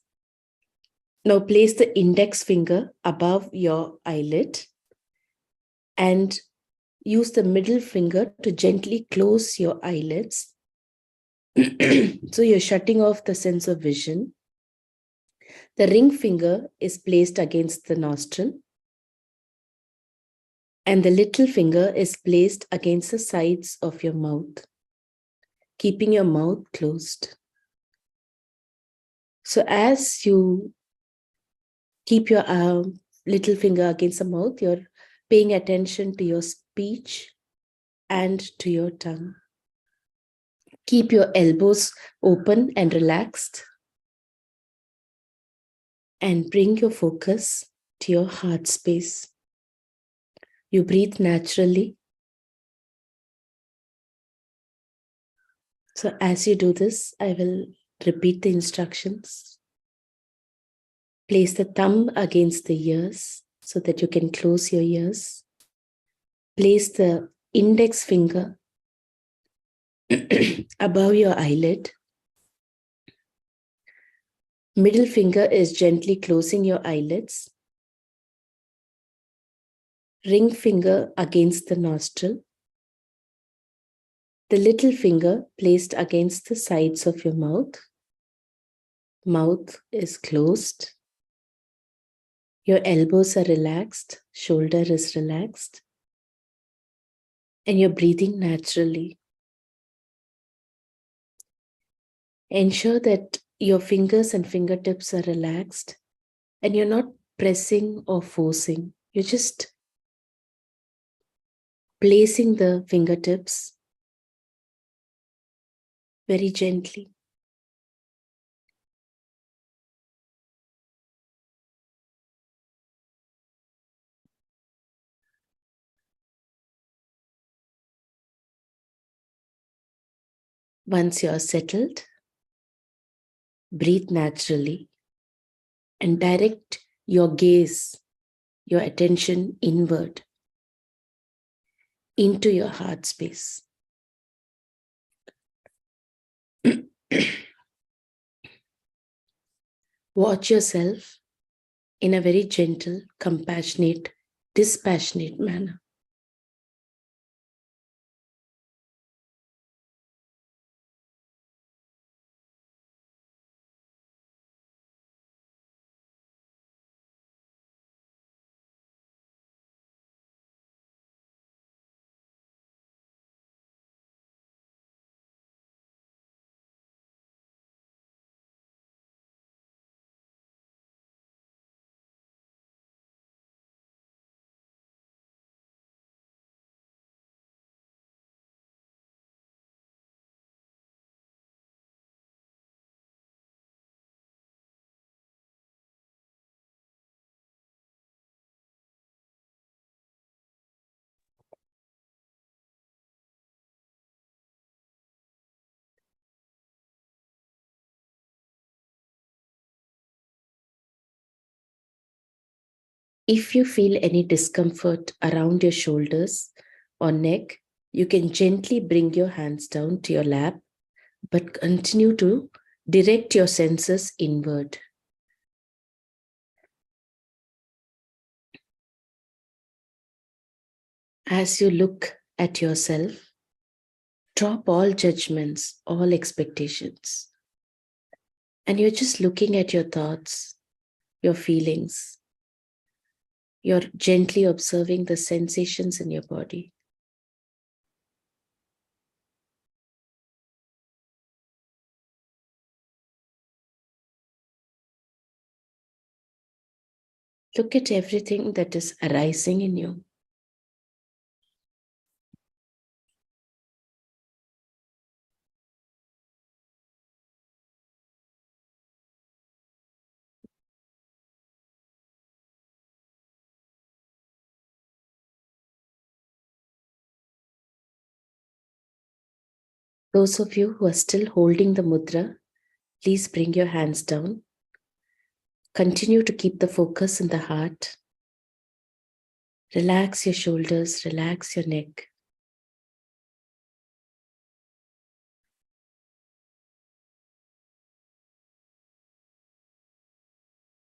Now place the index finger above your eyelid and use the middle finger to gently close your eyelids. So you're shutting off the sense of vision. The ring finger is placed against the nostril and the little finger is placed against the sides of your mouth, keeping your mouth closed. So as you keep your little finger against the mouth, you're paying attention to your speech and to your tongue. Keep your elbows open and relaxed. And bring your focus to your heart space. You breathe naturally. So as you do this, I will repeat the instructions. Place the thumb against the ears so that you can close your ears. Place the index finger above your eyelid. Middle finger is gently closing your eyelids. Ring finger against the nostril. The little finger placed against the sides of your mouth. Mouth is closed. Your elbows are relaxed. Shoulder is relaxed. And you're breathing naturally. Ensure that your fingers and fingertips are relaxed and you're not pressing or forcing. You're just placing the fingertips very gently. Once you're settled, breathe naturally and direct your gaze, your attention inward into your heart space. Watch yourself in a very gentle, compassionate, dispassionate manner. If you feel any discomfort around your shoulders or neck, you can gently bring your hands down to your lap, but continue to direct your senses inward. As you look at yourself, drop all judgments, all expectations. And you're just looking at your thoughts, your feelings. You're gently observing the sensations in your body. Look at everything that is arising in you. Those of you who are still holding the mudra, please bring your hands down. Continue to keep the focus in the heart. Relax your shoulders, relax your neck.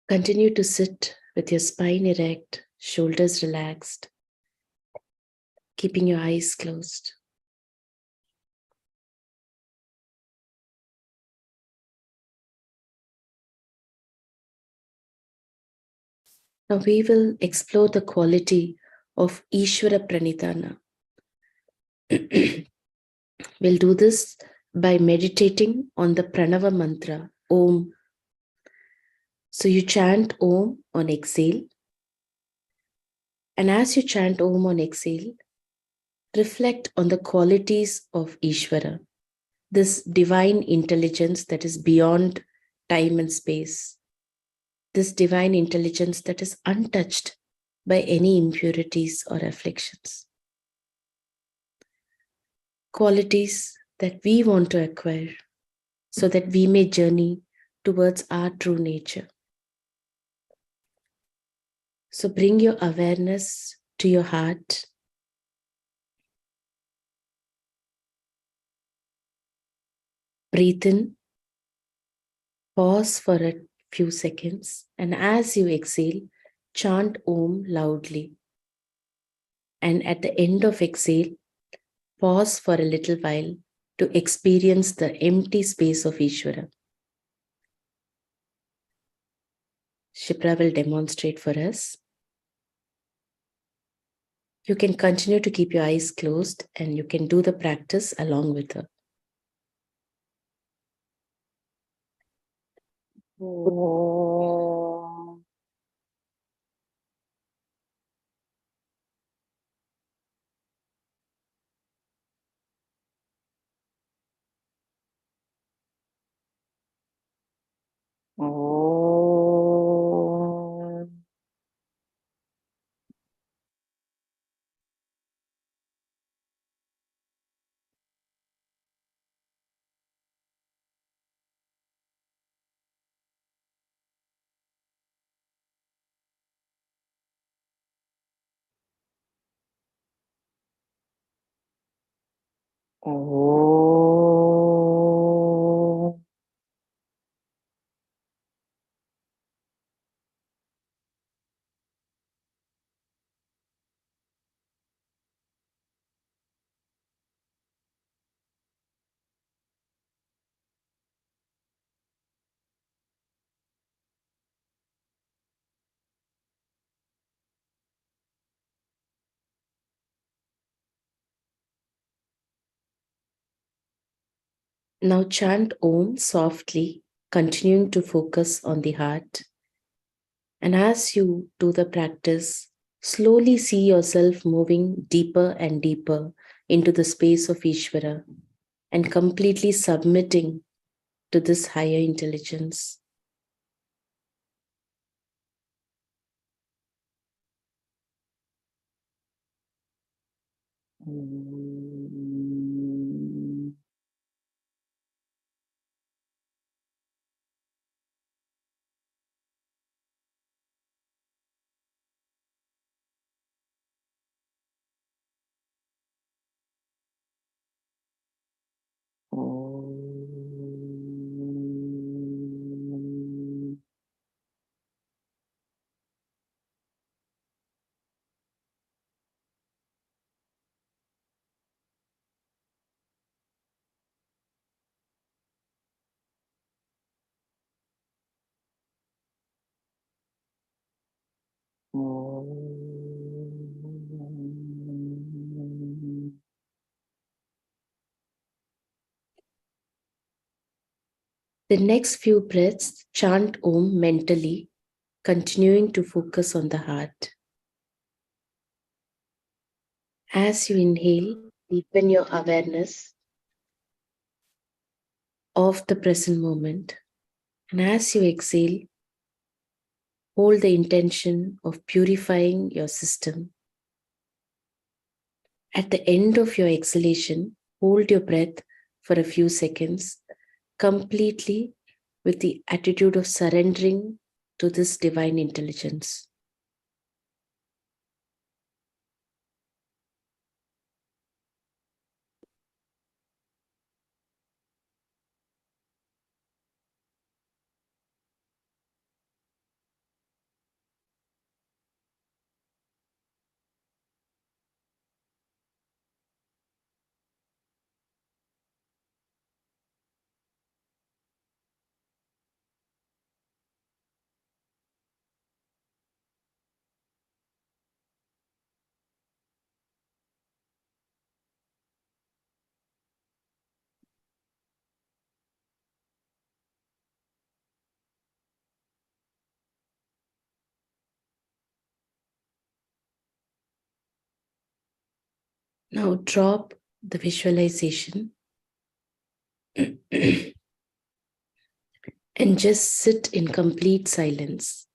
Continue to sit with your spine erect, shoulders relaxed, keeping your eyes closed. Now we will explore the quality of Ishvara Pranidhana. We'll do this by meditating on the Pranava mantra, Om. So you chant Om on exhale. And as you chant Om on exhale, reflect on the qualities of Ishvara, this divine intelligence that is beyond time and space, this divine intelligence that is untouched by any impurities or afflictions. Qualities that we want to acquire so that we may journey towards our true nature. So bring your awareness to your heart. Breathe in, pause for a few seconds, and as you exhale, chant Om loudly. And at the end of exhale, pause for a little while to experience the empty space of Ishvara. Shipra will demonstrate for us. You can continue to keep your eyes closed and you can do the practice along with her. Om. Now chant Om softly, continuing to focus on the heart. And as you do the practice, slowly see yourself moving deeper and deeper into the space of Ishvara and completely submitting to this higher intelligence. The next few breaths, chant Om mentally, continuing to focus on the heart. As you inhale, deepen your awareness of the present moment. And as you exhale, hold the intention of purifying your system. At the end of your exhalation, hold your breath for a few seconds, completely with the attitude of surrendering to this divine intelligence. Now drop the visualization and just sit in complete silence,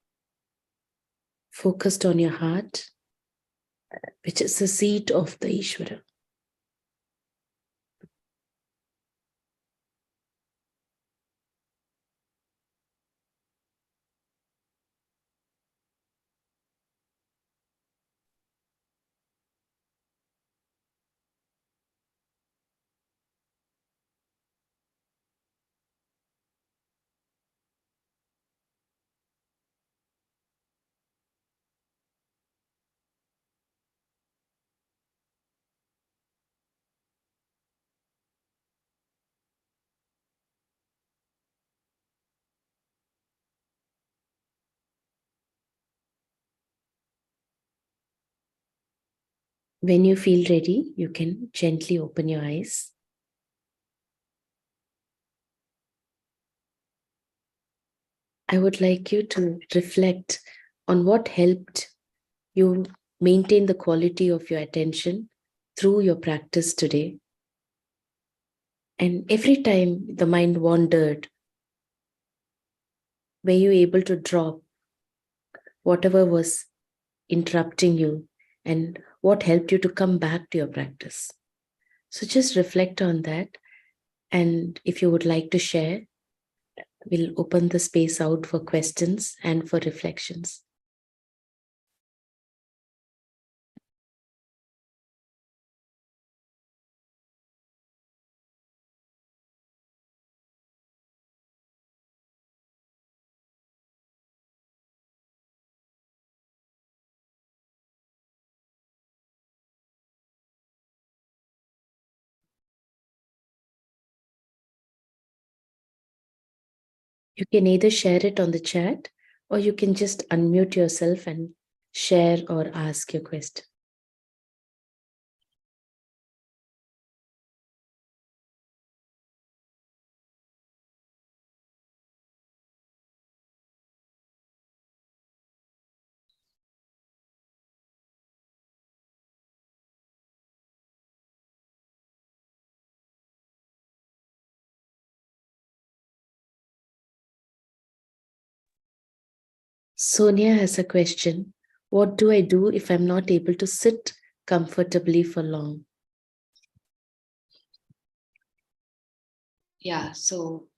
focused on your heart, which is the seat of the Ishvara. When you feel ready, you can gently open your eyes. I would like you to reflect on what helped you maintain the quality of your attention through your practice today. And every time the mind wandered, were you able to drop whatever was interrupting you and what helped you to come back to your practice? So just reflect on that. And if you would like to share, we'll open the space out for questions and for reflections. You can either share it on the chat or you can just unmute yourself and share or ask your question. Sonia has a question. What do I do if I'm not able to sit comfortably for long? Yeah, so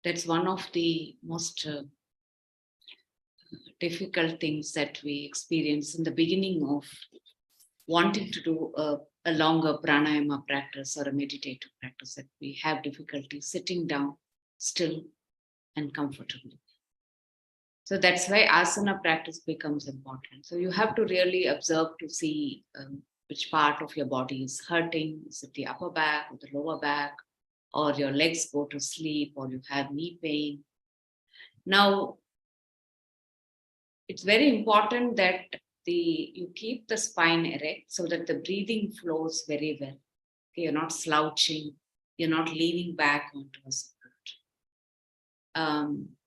that's one of the most difficult things that we experience in the beginning of wanting to do a longer pranayama practice or a meditative practice, that we have difficulty sitting down still and comfortably. So that's why asana practice becomes important. So you have to really observe to see which part of your body is hurting. Is it the upper back or the lower back, or your legs go to sleep, or you have knee pain? Now, it's very important that you keep the spine erect so that the breathing flows very well. Okay, you're not slouching, you're not leaning back onto a support.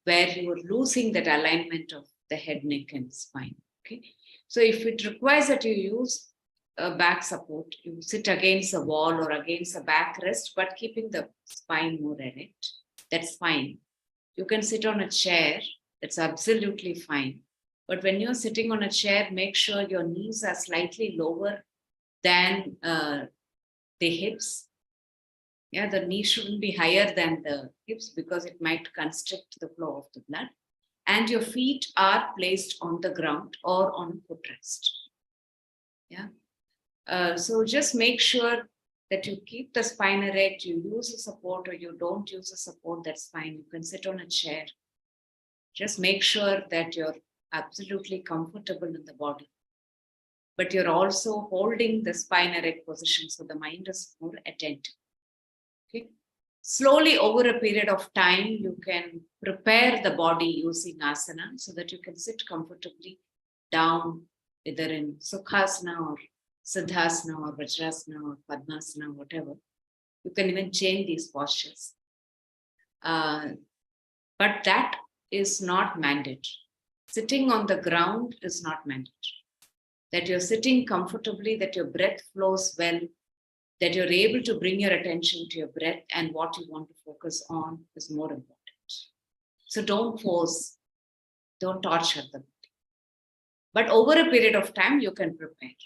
Where you are losing that alignment of the head, neck, and spine. Okay, so if it requires that you use a back support, you sit against a wall or against a backrest, but keeping the spine more erect, that's fine. You can sit on a chair, that's absolutely fine. But when you're sitting on a chair, make sure your knees are slightly lower than the hips. Yeah, the knee shouldn't be higher than the hips because it might constrict the flow of the blood. And your feet are placed on the ground or on a footrest. Yeah. So just make sure that you keep the spine erect, you use a support or you don't use a support, that's fine. You can sit on a chair. Just make sure that you're absolutely comfortable in the body. But you're also holding the spine erect position so the mind is more attentive. Okay. Slowly over a period of time, you can prepare the body using asana so that you can sit comfortably down, either in Sukhasana or Siddhasana or Vajrasana or Padmasana, whatever. You can even change these postures. But that is not mandatory. Sitting on the ground is not mandatory. That you're sitting comfortably, that your breath flows well, that you're able to bring your attention to your breath and what you want to focus on is more important. So don't force, don't torture the body. But over a period of time, you can prepare.